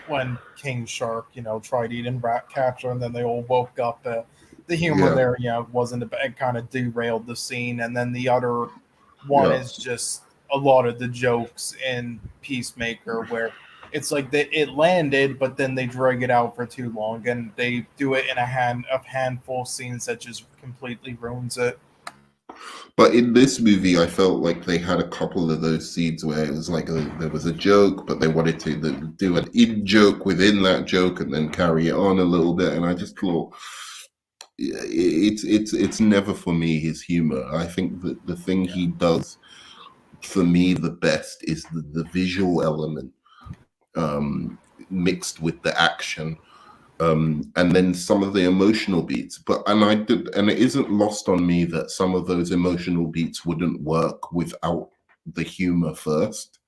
when King Shark, tried eating Ratcatcher, and then they all woke up. The humor yeah, there, wasn't it kind of derailed the scene. And then the other one yeah. is just a lot of the jokes in Peacemaker, where it's like it landed, but then they drag it out for too long, and they do it in a handful of scenes that just completely ruins it. But in this movie, I felt like they had a couple of those scenes where it was like there was a joke, but they wanted to do an in joke within that joke and then carry it on a little bit. And I just thought it's never for me his humor. I think that the thing he does for me the best is the visual element mixed with the action. And then some of the emotional beats. And it isn't lost on me that some of those emotional beats wouldn't work without the humor first.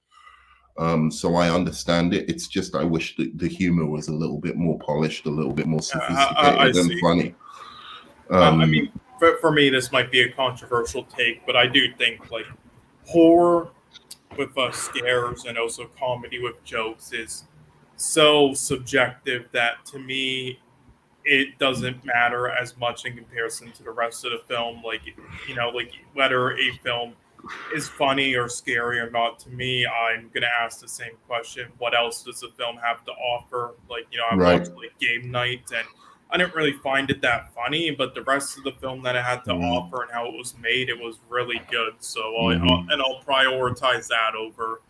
So I understand it. It's just I wish that the humor was a little bit more polished, a little bit more I sophisticated and see. funny. I mean, for me, this might be a controversial take, but I do think like horror with scares and also comedy with jokes is so subjective that to me it doesn't matter as much in comparison to the rest of the film. Like, like whether a film is funny or scary or not, to me, I'm gonna ask the same question: what else does the film have to offer? Like, I Right. watched like Game Night, and I didn't really find it that funny, but the rest of the film that it had to offer and how it was made, it was really good. So I'll prioritize that over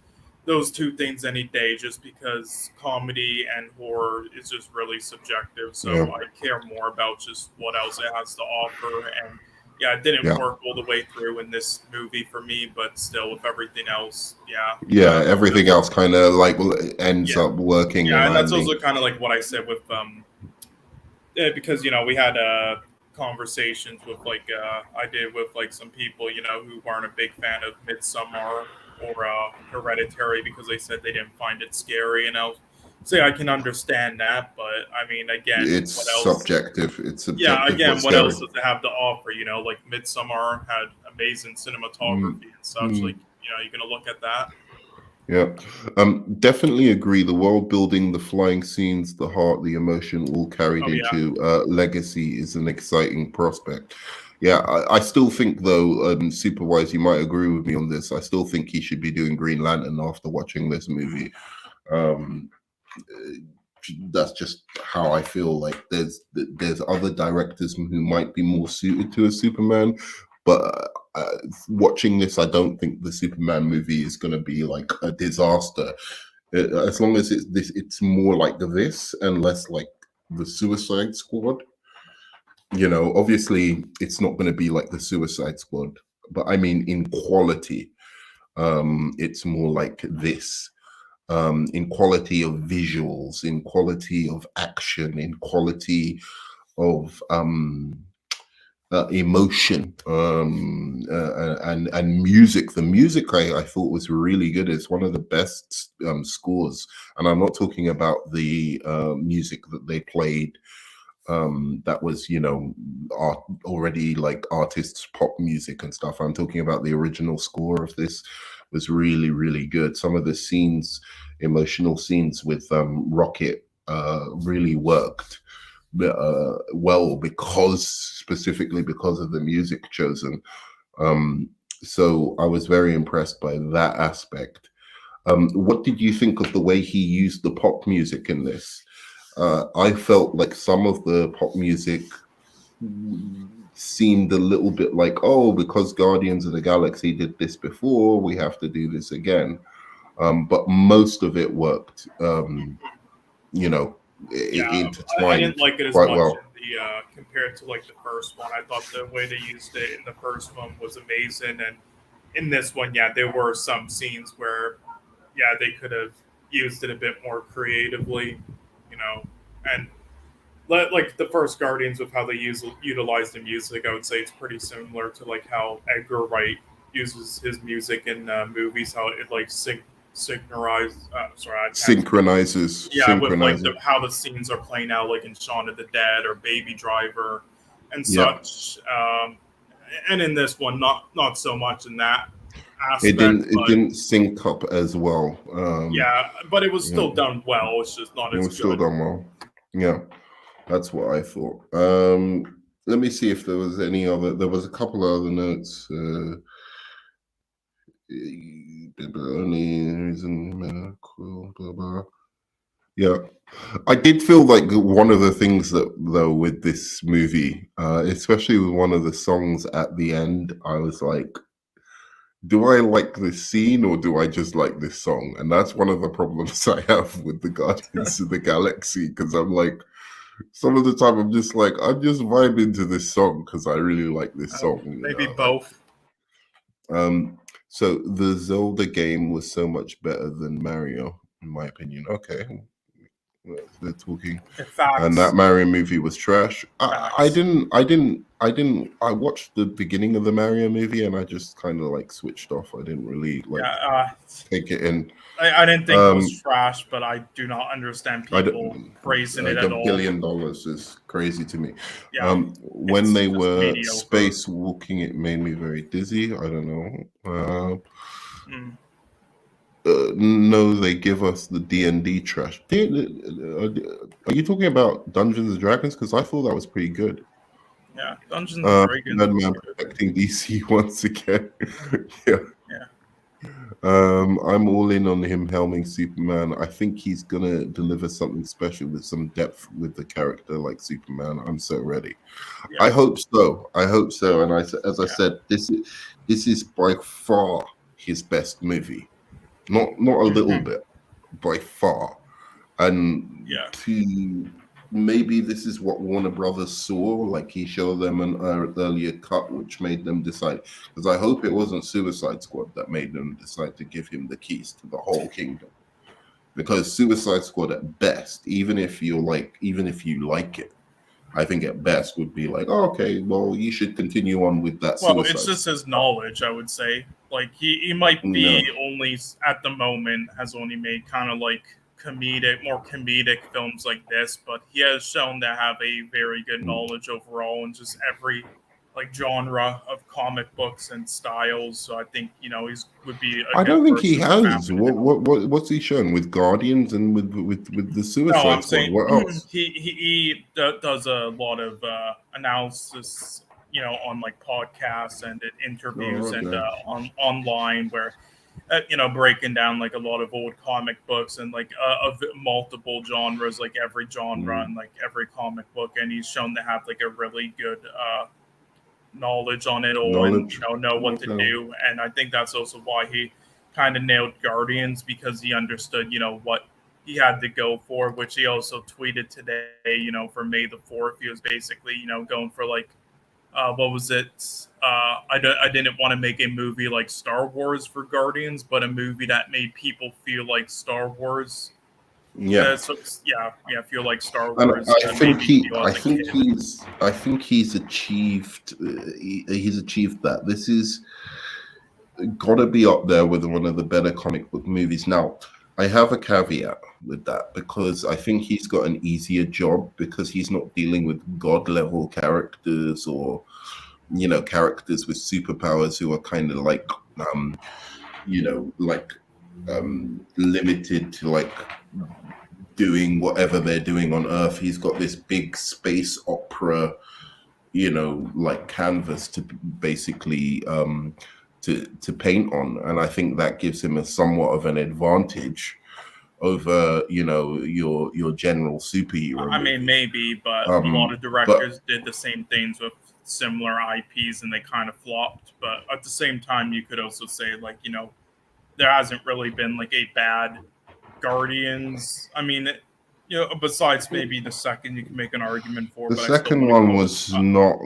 those two things any day, just because comedy and horror is just really subjective. So Yeah. I care more about just what else it has to offer. And yeah, it didn't Yeah. work all the way through in this movie for me, but still with everything else, Yeah, everything else kind of like ends Yeah. up working. yeah, and that's landing. also kind of like what I said with because we had conversations with like I did with like some people who weren't a big fan of Midsummer or Hereditary because they said they didn't find it scary, and I'll say I can understand that, but I mean, again, It's what else? subjective. It's subjective. Yeah, again, what's what scary. else does it have to offer? Like Midsummer had amazing cinematography and such. Like, you're gonna look at that. Yeah, definitely agree. The world building, the flying scenes, the heart, the emotion, all carried Oh yeah, into Legacy is an exciting prospect. Yeah, I still think though, Superwise, you might agree with me on this. I still think he should be doing Green Lantern after watching this movie. Um, that's just how I feel. Like there's other directors who might be more suited to a Superman, but watching this, I don't think the Superman movie is going to be like a disaster. As long as it's more like this and less like the Suicide Squad. Obviously, it's not going to be like the Suicide Squad, but I mean in quality, it's more like this, in quality of visuals, in quality of action, in quality of emotion, and music. The music I thought was really good. It's one of the best scores, and I'm not talking about the music that they played. That was, already like artists' pop music and stuff. I'm talking about the original score of this was really, really good. Some of the scenes, emotional scenes with Rocket, really worked well because specifically because of the music chosen. Um, so I was very impressed by that aspect. What did you think of the way he used the pop music in this? I felt like some of the pop music seemed a little bit like, oh, because Guardians of the Galaxy did this before, we have to do this again. But most of it worked, you know, yeah. I intertwined didn't like it as quite much well. in the compared to like the first one. I thought the way they used it in the first one was amazing, and in this one, yeah, there were some scenes where, yeah, they could have used it a bit more creatively, you know, and like the first Guardians with how they utilize the music. I would say it's pretty similar to like how Edgar Wright uses his music in movies, how it like synchronized. Sorry, I can't speak. Yeah, with like Synchronizes. how the scenes are playing out, like in Shaun of the Dead or Baby Driver, and Yeah, such. And in this one, not so much in that it aspect, didn't it but didn't sync up as well. yeah, but it was Yeah, still done well. It's just not it as was still good. done well. Yeah, that's what I thought. Let me see if there was any other. There was a couple of other notes. Only reason, cool, blah blah. Yeah, I did feel like one of the things that though with this movie, especially with one of the songs at the end, I was like, do I like this scene or do I just like this song? And that's one of the problems I have with the Guardians of the Galaxy because I'm like, some of the time I'm just vibing to this song because I really like this song. Maybe both. Um, so the Zelda game was so much better than Mario, in my opinion. Okay, they're talking. And that Facts. Mario movie was trash. Facts. I watched the beginning of the Mario movie and I just kind of like switched off. I didn't really like Yeah, take it in. I didn't think it was Um, trash, but I do not understand I people don't. praising it The at all. $1 billion is crazy to me. Yeah, When it's they just were mediocre. space walking, it made me very dizzy. I don't know. Mm. No, they give us the D&D trash. Are you talking about Dungeons and Dragons? Because I thought that was pretty good. Yeah, Dungeons and Dragons was Birdman good. protecting DC once again. Yeah. Yeah, I'm all in on him helming Superman. I think he's gonna deliver something special with some depth with the character like Superman. I'm so ready. I yeah, hope so. I hope so. And as I yeah. said, this is by far his best movie. Not a little Hmm. bit, by far. And Yeah, to maybe this is what Warner Brothers saw, like he showed them an earlier cut, which made them decide. Because I hope it wasn't Suicide Squad that made them decide to give him the keys to the whole kingdom. Because Suicide Squad, at best, even if you like it, I think at best would be like, oh, okay, well, you should continue on with that well, it's Suicide just Squad his stuff. knowledge, I would say. Like he might be No, only at the moment has only made kind of like more comedic films like this, but he has shown to have a very good knowledge overall and just every like genre of comic books and styles. So I think he's would be a I good don't think he person to map has. it down. What's he shown with Guardians and with the No, Suicide I'm Squad? saying What else? does a lot of analysis, on like podcasts and in Oh, interviews and okay. online where breaking down like a lot of old comic books and like of multiple genres, like every genre Mm, and like every comic book, and he's shown to have like a really good knowledge on it all and knowledge. know what to Okay. do. And I think that's also why he kind of nailed Guardians, because he understood what he had to go for, which he also tweeted today. For May the 4th, he was basically going for like what was it? I didn't want to make a movie like Star Wars for Guardians, but a movie that made people feel like Star Wars. Yeah. So yeah, feel like Star And Wars made me feel as a kid. I think he's achieved he's achieved that. This is got to be up there with one of the better comic book movies. Now, I have a caveat with that because I think he's got an easier job because he's not dealing with god level characters or characters with superpowers who are kind of like like limited to like doing whatever they're doing on Earth. He's got this big space opera, like canvas to basically to paint on, and I think that gives him a somewhat of an advantage over your general superhero I mean, movie. maybe, but a lot of But directors did the same things with similar IPs and they kind of flopped. But at the same time, you could also say, like, there hasn't really been like a bad Guardians. I mean, besides maybe the second, you can make an argument for, the but I still second wouldn't one call it. was not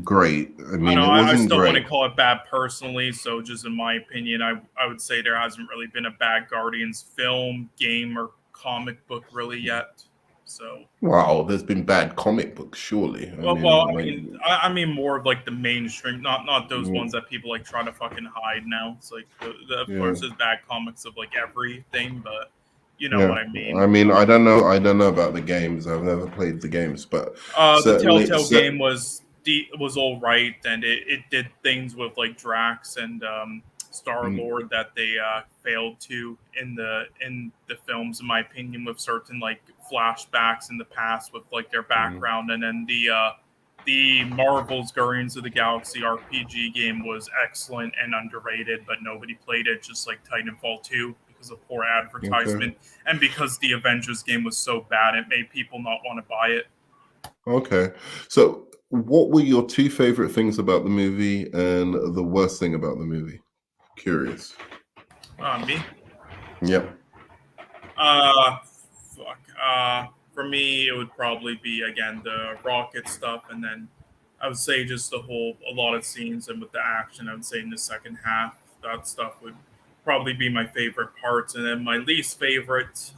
great. I I mean, know it I wasn't still great. wouldn't call it bad personally. So, just in my opinion, I would say there hasn't really been a bad Guardians film, game, or comic book really yet. So, Wow, there's been bad comic books, surely. I well, mean, I like, mean, I mean more of like the mainstream, not those mm, ones that people like try to fucking hide now. It's like, of yeah. course, there's bad comics of like everything, but you know Yeah, what I mean. I mean, I don't know about the games. I've never played the games, but The certainly, Telltale game was all right, and it did things with like Drax and Star mm, Lord that they failed to in the films, in my opinion, with certain like flashbacks in the past with like their mm, background, and then the Marvel's Guardians of the Galaxy RPG game was excellent and underrated, but nobody played it, just like Titanfall 2 because of poor okay, advertisement and because the Avengers game was so bad, it made people not want to buy it. okay. So, what were your two favorite things about the movie and the worst thing about the movie? Curious. Me? Yep. Uh, fuck. For me, it would probably be again the rocket stuff, and then I would say just a lot of scenes, and with the action, I would say in the second half, that stuff would probably be my favorite parts, and then my least favorite.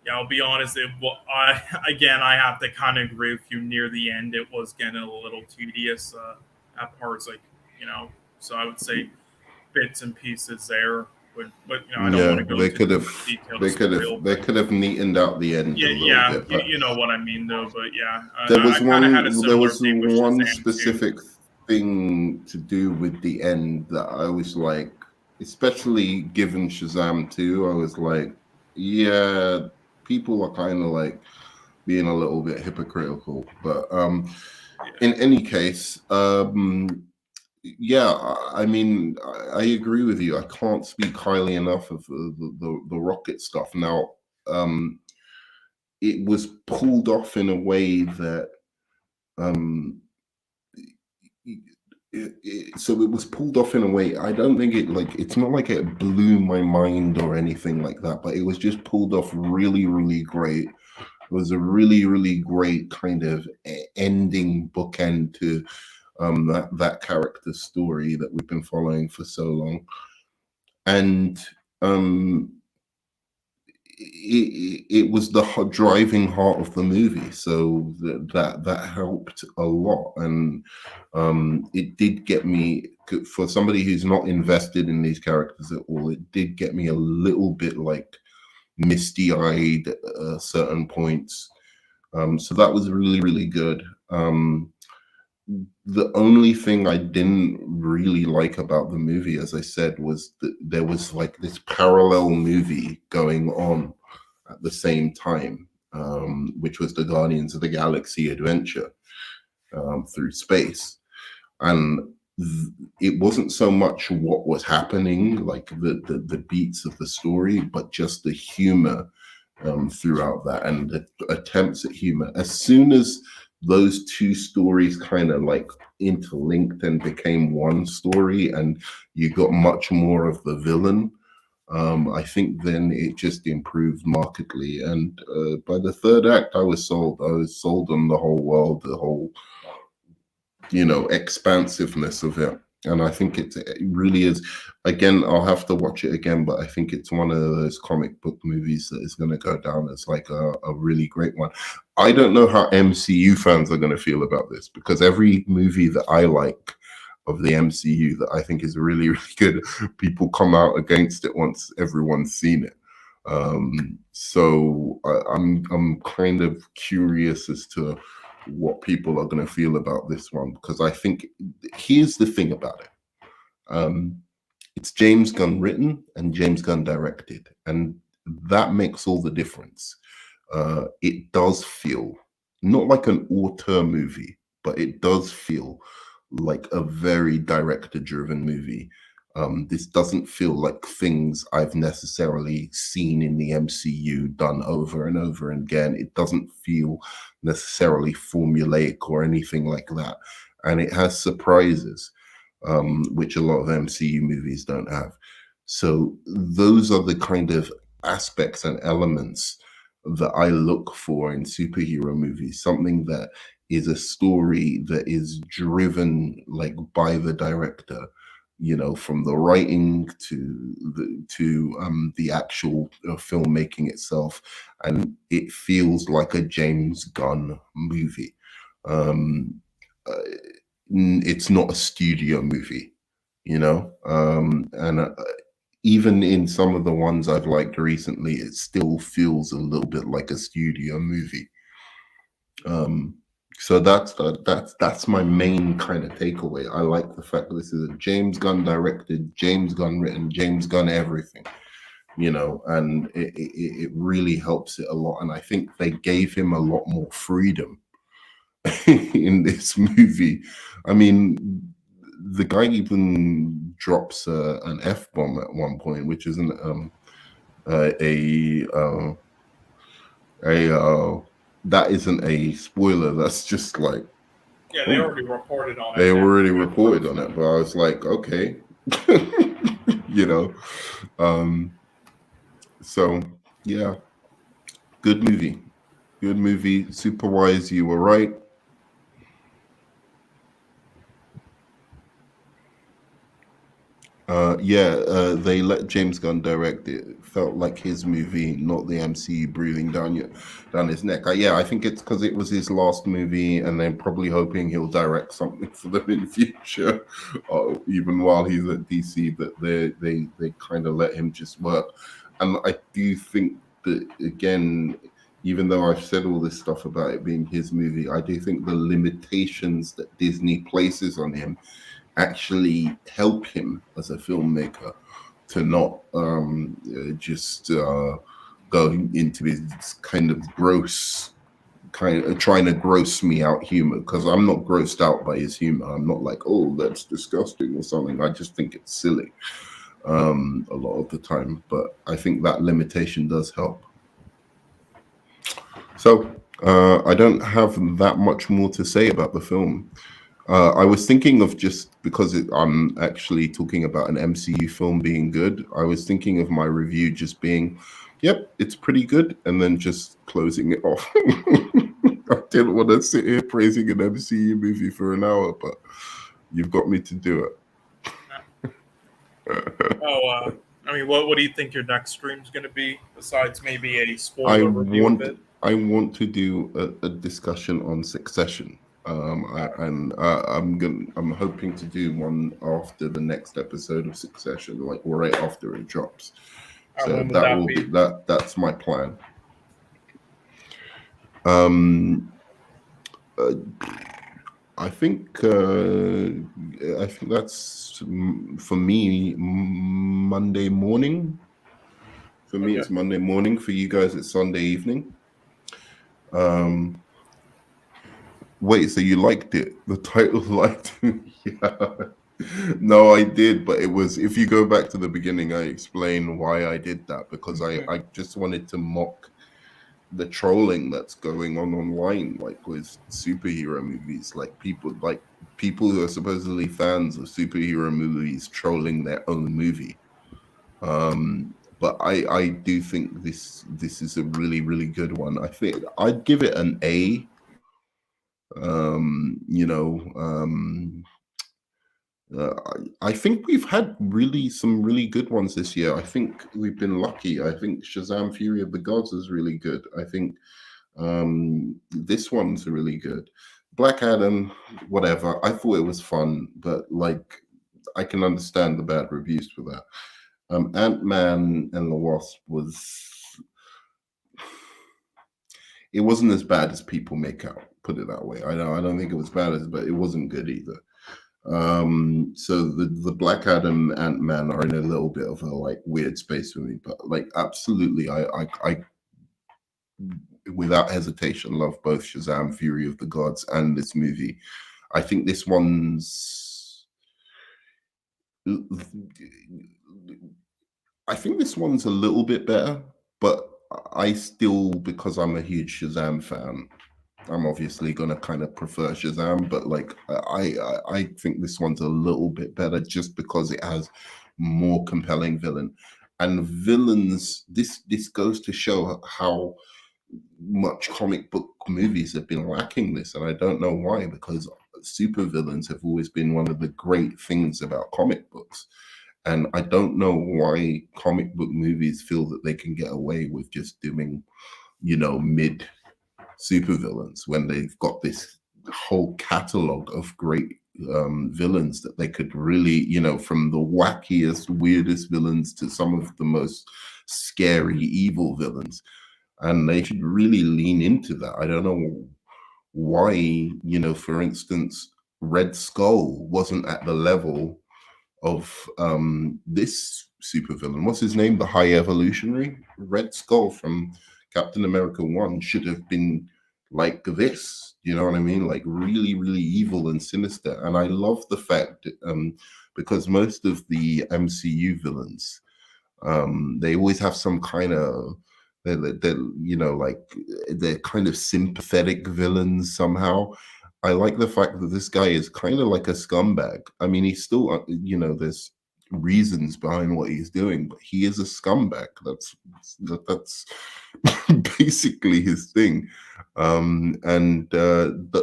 Yeah, I'll be honest. I have to kind of agree with you. Near the end, it was getting a little tedious at parts, like you know. So I would say bits and pieces there. But I don't want Yeah, to go into too much detail to spoil. they But could have neatened out the end a little yeah, bit, but you know what I mean, though. But yeah, and there I was kind of had a there similar was thing with one Shazam too. specific thing to do with the end that I was like, especially given Shazam 2, I was like, yeah, people are kind of like being a little bit hypocritical. But Yeah. in any case, yeah, I mean, I agree with you. I can't speak highly enough of the rocket stuff. Now, um, it was pulled off in a way that um so it was pulled off in a way, I don't think it's not like it blew my mind or anything like that, but it was just pulled off really, really great. It was a really, really great kind of ending bookend to that character's story that we've been following for so long. And um it was the driving heart of the movie, so that helped a lot. And it did get me, for somebody who's not invested in these characters at all, it did get me a little bit like misty-eyed at certain points. So that was really, really good. the only thing I didn't really like about the movie, as I said, was that there was like this parallel movie going on at the same time, which was the Guardians of the Galaxy adventure through space. And it wasn't so much what was happening, like the beats of the story, but just the humor throughout that and the attempts at humor. As soon as those two stories kind of like interlinked and became one story, and you got much more of the villain, I think then it just improved markedly. And by the third act, I was sold. I was sold on the whole world, the whole, expansiveness of it. And I think it really is. Again, I'll have to watch it again, but I think it's one of those comic book movies that is going to go down as like a really great one. I don't know how MCU fans are going to feel about this, because every movie that I like of the MCU that I think is really, really good, people come out against it once everyone's seen it. So I'm kind of curious as to what people are going to feel about this one, because I think here's the thing about it. It's James Gunn written and James Gunn directed, and that makes all the difference. It does feel not like an auteur movie, but it does feel like a very director-driven movie. This doesn't feel like things I've necessarily seen in the MCU done over and over again. It doesn't feel necessarily formulaic or anything like that. And it has surprises, which a lot of MCU movies don't have. So those are the kind of aspects and elements that I look for in superhero movies. Something that is a story that is driven like by the director, from the writing to the actual filmmaking itself, and it feels like a James Gunn movie. It's not a studio movie, and even in some of the ones I've liked recently, it still feels a little bit like a studio movie. So that's my main kind of takeaway. I like the fact that this is a James Gunn directed, James Gunn written, James Gunn everything, and it really helps it a lot. And I think they gave him a lot more freedom in this movie. I mean, the guy even drops an F-bomb at one point, which isn't that isn't a spoiler. That's just like, yeah, they already reported on it. They already reported on it, but I was like, okay, So yeah, good movie. Super Wise, you were right. They let James Gunn direct it. It felt like his movie, not the MCU breathing down his neck. I think it's because it was his last movie, and they're probably hoping he'll direct something for them in the future, even while he's at DC. That they kind of let him just work, and I do think that, again, even though I've said all this stuff about it being his movie, I do think the limitations that Disney places on him actually help him as a filmmaker to not just go into his kind of trying to gross me out humor, because I'm not grossed out by his humor. I'm not like, oh, that's disgusting or something. I just think it's silly a lot of the time, but I think that limitation does help. So I don't have that much more to say about the film. I was thinking of, just because I'm actually talking about an MCU film being good, I was thinking of my review just being, yep, it's pretty good, and then just closing it off. I didn't want to sit here praising an MCU movie for an hour, but you've got me to do it. What do you think your next stream's going to be, besides maybe a spoiler review of it? I want to do a discussion on Succession. I'm hoping to do one after the next episode of Succession, like right after it drops. So that's my plan. I think that's for me Monday morning. For me, it's Monday morning. For you guys, it's Sunday evening. Wait, so you liked it? The title liked it? Yeah. No, I did, but it was, if you go back to the beginning, I explain why I did that, because I just wanted to mock the trolling that's going on online, like with superhero movies, like people who are supposedly fans of superhero movies trolling their own movie. But I do think this is a really good one. I think I'd give it an A. You know, I think we've had some really good ones this year. I think we've been lucky. I think Shazam: Fury of the Gods is really good. I think this one's really good. Black Adam, whatever. I thought it was fun, but like I can understand the bad reviews for that. Ant-Man and the Wasp it wasn't as bad as people make out. Put it that way. I don't think it was bad, but it wasn't good either. So the Black Adam Ant-Man are in a little bit of a like weird space for me, but like absolutely, I without hesitation love both Shazam: Fury of the Gods and this movie. I think this one's a little bit better, but I still, because I'm a huge Shazam fan, I'm obviously gonna kind of prefer Shazam, but like I think this one's a little bit better just because it has more compelling villain. And villains, this goes to show how much comic book movies have been lacking this, and I don't know why, because super villains have always been one of the great things about comic books. And I don't know why comic book movies feel that they can get away with just doing, mid supervillains when they've got this whole catalog of great villains that they could really, from the wackiest, weirdest villains to some of the most scary, evil villains. And they should really lean into that. I don't know why, for instance, Red Skull wasn't at the level of this supervillain. What's his name? The High Evolutionary? Red Skull from Captain America 1 should have been like this. You know what I mean? Like really, really evil and sinister. And I love the fact that, because most of the MCU villains, they always have some kind of they're kind of sympathetic villains somehow. I like the fact that this guy is kind of like a scumbag. I mean, he's still, there's reasons behind what he's doing, but he is a scumbag. That's basically his thing.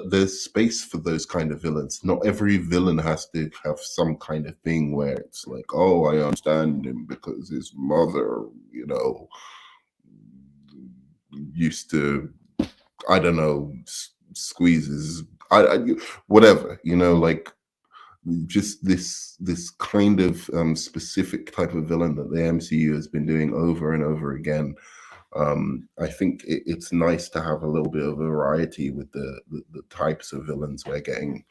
There's space for those kind of villains. Not every villain has to have some kind of thing where it's like, oh, I understand him because his mother, used to, I don't know, squeezes, whatever, like just this kind of specific type of villain that the MCU has been doing over and over again. I think it's nice to have a little bit of variety with the types of villains we're getting,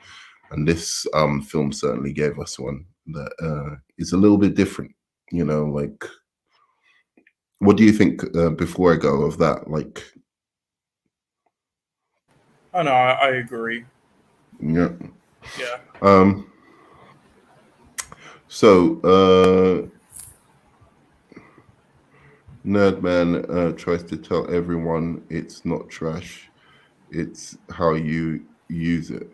and this film certainly gave us one that is a little bit different. Like, what do you think before I go of that? Like, Oh no, I agree. yeah. Yeah. So Nerdman tries to tell everyone it's not trash, it's how you use it.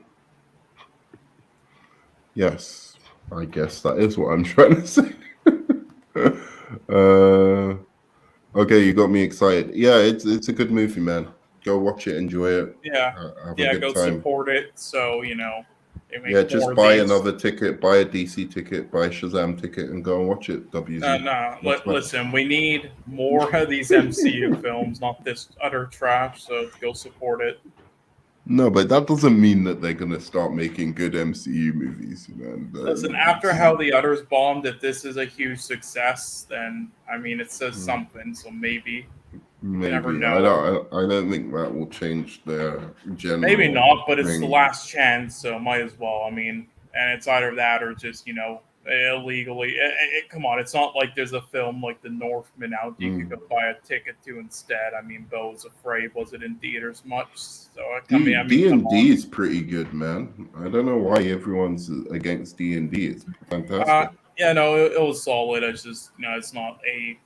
Yes, I guess that is what I'm trying to say. Okay, you got me excited. Yeah, it's a good movie, man. Go watch it, enjoy it. Yeah. Have a good go time. support it. So, they make Yeah, just more buy of these. another ticket, buy a DC ticket, buy a Shazam ticket, and go and watch it. WZ. Listen, we need more of these MCU films, not this utter trash. So go support it. No, but that doesn't mean that they're gonna start making good MCU movies, man. Listen, after how the others bombed, if this is a huge success, then I mean it says something. So maybe. never Maybe know. I don't think that will change their Maybe general not, but it's the thing. last chance, so might as well. I mean, and it's either that or just illegally. Come on, it's not like there's a film like The Northman out you could Mm. go buy a ticket to instead. I mean, Beau was Afraid wasn't in theaters much, so D I mean, D come and D on. is pretty good, man. I don't know why everyone's against D&D. It's fantastic. Yeah, no, it was solid. It's just it's not a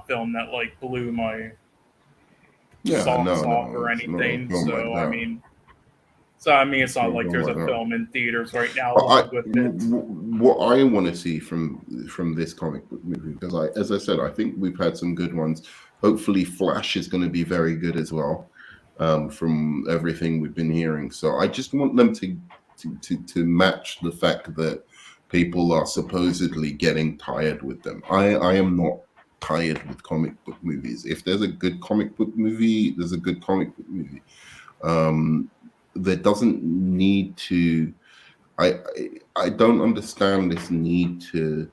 film that like blew my Yeah, socks no, off no, or it's not a anything. film like that. It's It's not not a like film there's like a that. film in theaters right now But along with it. what I want to see from this comic book movie, because as I said, I think we've had some good ones. Hopefully, Flash is going to be very good as well, from everything we've been hearing. So I just want them to match the fact that people are supposedly getting tired with them. I am not tired with comic book movies. If there's a good comic book movie, there's a good comic book movie. Um, there doesn't need to. I don't understand this need to.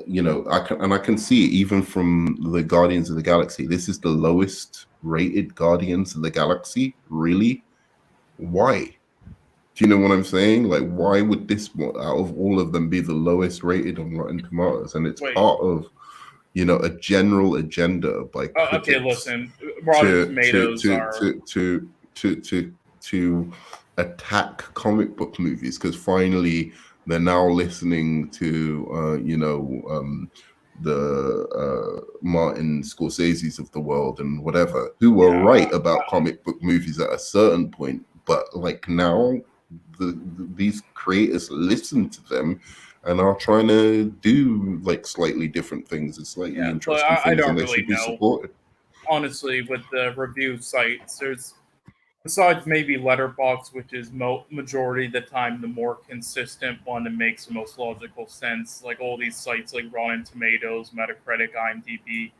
I can see it even from the Guardians of the Galaxy. This is the lowest rated Guardians of the Galaxy. Really? Why? Do you know what I'm saying? Like, why would this one out of all of them be the lowest rated on Rotten Tomatoes? And it's Wait, part of a general agenda by okay, critics listen. Rotten to to Tomatoes to are to to to to, to attack comic book movies because finally they're now listening to the Martin Scorsese's of the world and whatever, who were yeah. right about comic book movies at a certain point, but like now these creators listen to them and are trying to do like slightly different things and slightly Yeah, but interesting I things, and don't they really should be know. supported. Honestly, with the review sites, there's besides maybe Letterbox, which is majority of the time the more consistent one and makes the most logical sense. Like all these sites like Rotten Tomatoes, Metacritic, IMDb,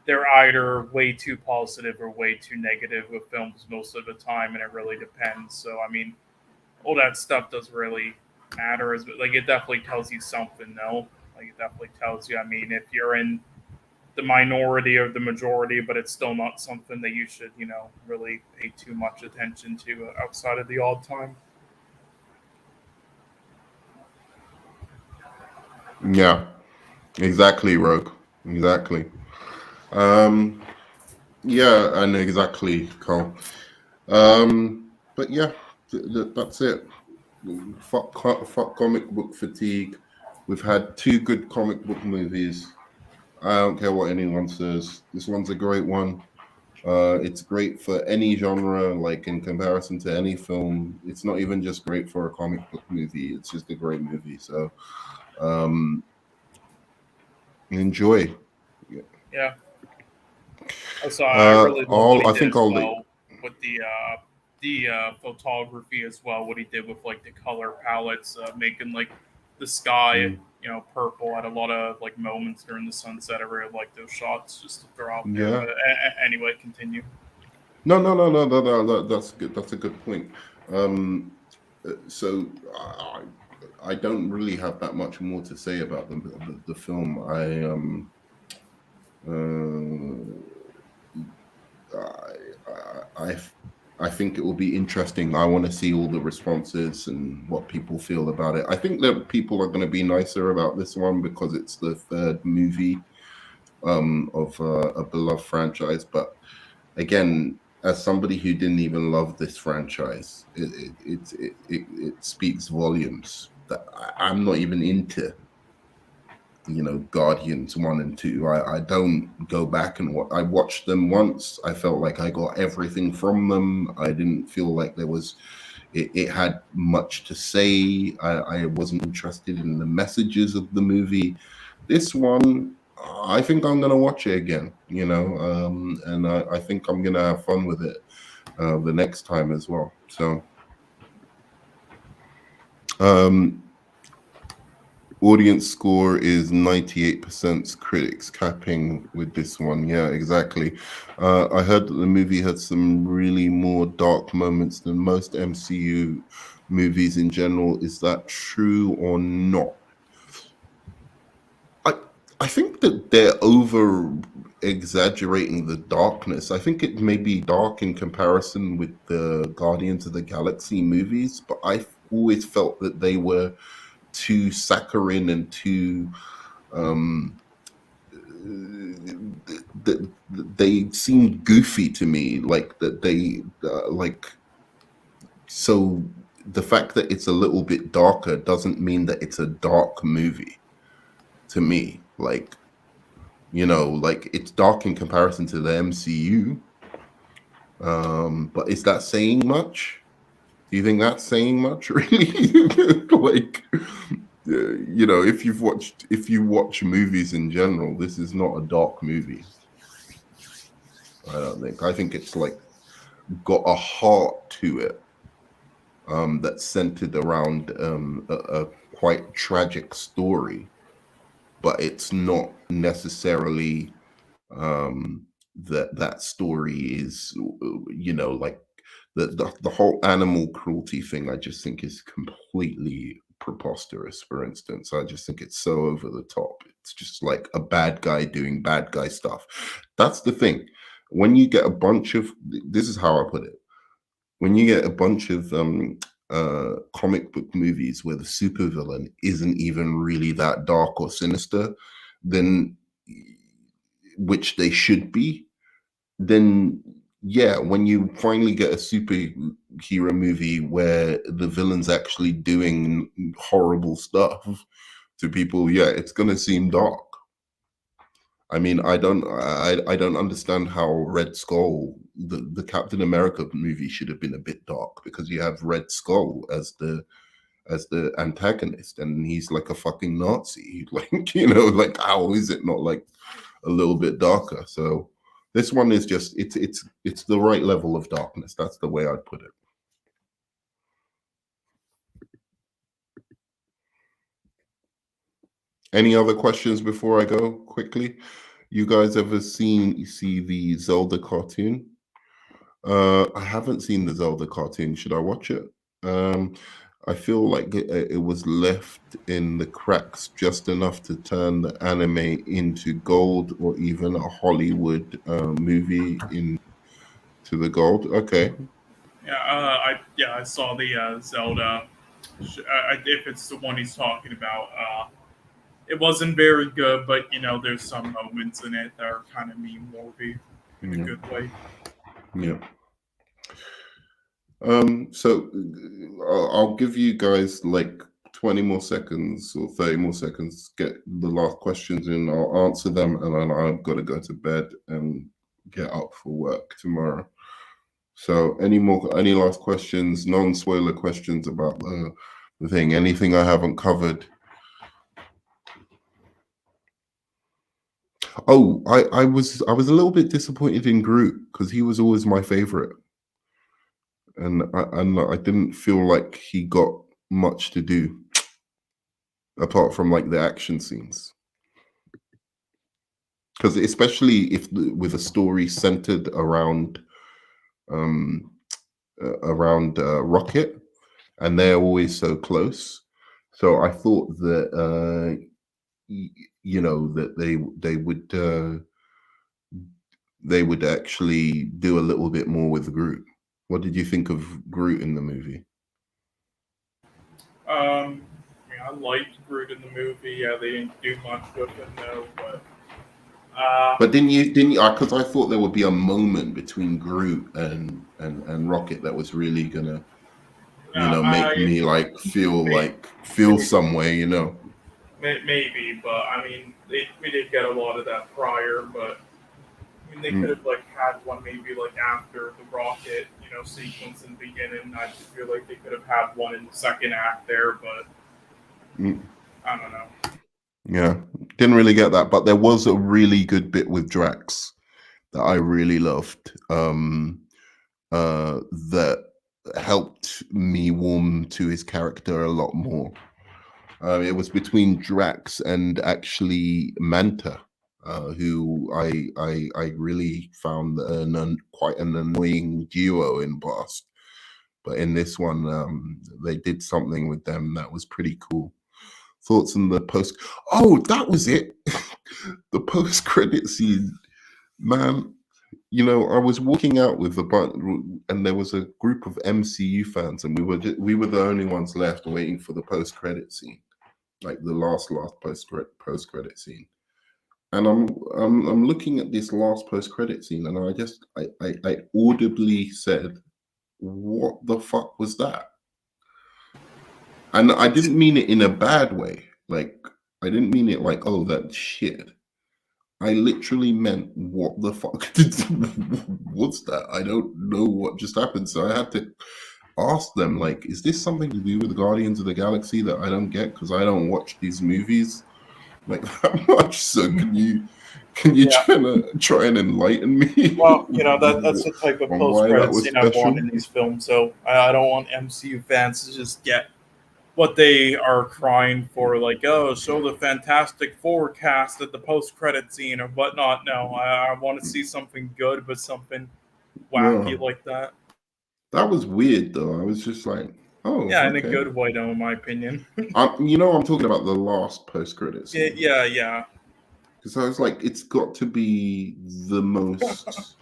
they're either way too positive or way too negative with films most of the time, and it really depends. So I mean, all that stuff doesn't really matter. Like it definitely tells you something, though. Like it definitely tells you. I mean, if you're in the minority or the majority, but it's still not something that you should, really pay too much attention to outside of the odd time. Yeah, exactly, Rogue. Exactly. Um, yeah, and exactly, Cole. But yeah, that's it. Fuck comic book fatigue. We've had two good comic book movies. I don't care what anyone says. This one's a great one. It's great for any genre, like in comparison to any film. It's not even just great for a comic book movie. It's just a great movie. So um, enjoy. Yeah. So I really love what he I did think as I'll. well with the photography as well. What he did with like the color palettes, making like the sky, Mm, purple at a lot of like moments during the sunset. I really like those shots just to throw out there. yeah. But anyway, continue. No. That's good. That's a good point. Um, so I don't really have that much more to say about the film. I I think it will be interesting. I want to see all the responses and what people feel about it. I think that people are going to be nicer about this one because it's the third movie of a beloved franchise. But again, as somebody who didn't even love this franchise, it speaks volumes that I'm not even into Guardians 1 and 2. I don't go back and I watched them once. I felt like I got everything from them. I didn't feel like it had much to say. I wasn't interested in the messages of the movie. This one, I think I'm gonna watch it again, and I think I'm gonna have fun with it the next time as well. So audience score is 98%, critics capping with this one. Yeah, exactly. I heard that the movie had some really more dark moments than most MCU movies in general. Is that true or not? I think that they're over exaggerating the darkness. I think it may be dark in comparison with the Guardians of the Galaxy movies, but I always felt that they were too saccharine and too they seemed goofy to me, like that they like. So the fact that it's a little bit darker doesn't mean that it's a dark movie to me. Like, you know, like it's dark in comparison to the MCU. But is that saying much? Do you think that's saying much, really? Like, you know, if you watch movies in general, this is not a dark movie. I don't think. I think it's like got a heart to it that's centered around a quite tragic story, but it's not necessarily that story is, you know, like the whole animal cruelty thing. I just think is completely preposterous. For instance, I just think it's so over the top. It's just like a bad guy doing bad guy stuff. That's the thing. When you get a bunch of, this is how I put it, when you get a bunch of comic book movies where the supervillain isn't even really that dark or sinister, then, which they should be, then yeah, when you finally get a superhero movie where the villain's actually doing horrible stuff to people, yeah, it's gonna seem dark. I mean, I don't understand how Red Skull, the Captain America movie, should have been a bit dark, because you have Red Skull as the antagonist, and he's like a fucking Nazi. Like, you know, like how is it not like a little bit darker? So this one is just it's the right level of darkness. That's the way I'd put it. Any other questions before I go quickly? You guys ever see the Zelda cartoon? I haven't seen the Zelda cartoon. Should I watch it? I feel like it was left in the cracks just enough to turn the anime into gold, or even a Hollywood movie into the gold. Okay. I saw the Zelda. If it's the one he's talking about, it wasn't very good, but you know, there's some moments in it that are kind of meme-worthy in a good way. Yeah. So I'll give you guys like 20 more seconds or 30 more seconds to get the last questions in. I'll answer them, and then I've got to go to bed and get up for work tomorrow. So any last questions, non-spoiler questions about the thing? Anything I haven't covered? Oh, I was a little bit disappointed in Groot, because he was always my favorite. And I didn't feel like he got much to do apart from like the action scenes, because especially if with a story centered around Rocket, and they're always so close. So I thought that you know, that they would actually do a little bit more with Groot. What did you think of Groot in the movie? I mean, I liked Groot in the movie. Yeah, they didn't do much with him though, but. But didn't you? Because I thought there would be a moment between Groot and Rocket that was really gonna, you know, make me like feel some way, you know. Maybe, but I mean, we did get a lot of that prior, but I mean, they could have like had one maybe like after the Rocket, you know, sequence in the beginning. I just feel like they could have had one in the second act there, but I don't know. Yeah, didn't really get that, but there was a really good bit with Drax that I really loved. That helped me warm to his character a lot more. It was between Drax and actually Manta, who I really found quite an annoying duo in past, but in this one, they did something with them that was pretty cool. Thoughts on the post? Oh, that was it. The post-credit scene Man, you know, I was walking out with a bunch, and there was a group of MCU fans, and we were the only ones left waiting for the post credit scene, like the last post credit scene. And I'm looking at this last post credit scene, and I audibly said, "What the fuck was that?" And I didn't mean it in a bad way. Like, I didn't mean it like, "Oh, that shit." I literally meant, what the fuck? What's that? I don't know what just happened. So I had to ask them, like, is this something to do with Guardians of the Galaxy that I don't get? Because I don't watch these movies like that much. So can you Yeah. try and enlighten me Well, you know that's the type of on post why that credit was scene I want special? in these films. So I don't want MCU fans to just get what they are crying for, like, oh, show the Fantastic Four cast at the post credit scene or whatnot. No, I want to see something good, but something wacky No, like that. that was weird though. I was just like, oh, Yeah, in a okay. good way, though, in my opinion. You know, I'm talking about the last post credit scene. Yeah. Because I was like, it's got to be the most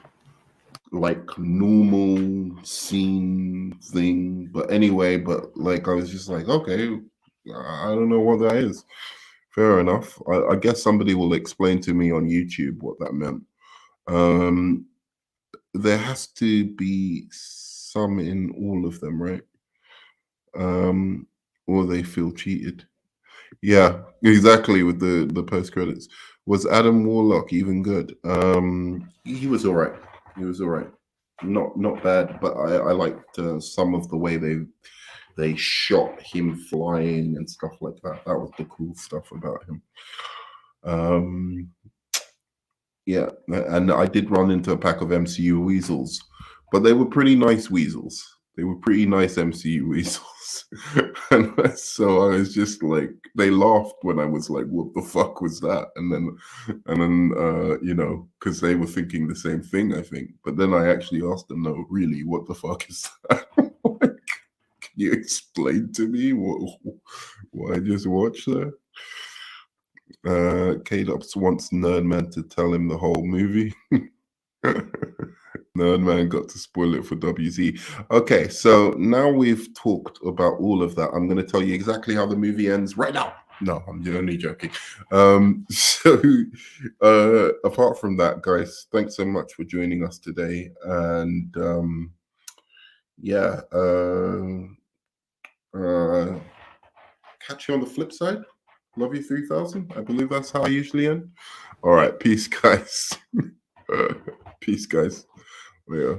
like normal scene thing. But anyway, but like I was just like, okay, I don't know what that is. Fair enough. I guess somebody will explain to me on YouTube what that meant. There has to be some in all of them, right? Or they feel cheated. Yeah, exactly. With the post credits, was Adam Warlock even good? He was all right. He was all right. Not bad, but I liked some of the way they shot him flying and stuff like that. That was the cool stuff about him. Yeah, and I did run into a pack of MCU weasels, but they were pretty nice weasels. They were pretty nice MCU weasels. And so I was just like, they laughed when I was like, what the fuck was that? And then you know, because they were thinking the same thing, I think. But then I actually asked them, no, really, what the fuck is that? Like, can you explain to me what I just watched there? K-Dubs wants Nerdman to tell him the whole movie. Nerdman got to spoil it for WZ. Okay, so now we've talked about all of that. I'm going to tell you exactly how the movie ends right now. No, I'm only joking. Apart from that, guys, thanks so much for joining us today. And yeah, catch you on the flip side. Love you 3000. I believe that's how I usually end. All right, peace, guys. Peace, guys. Yeah.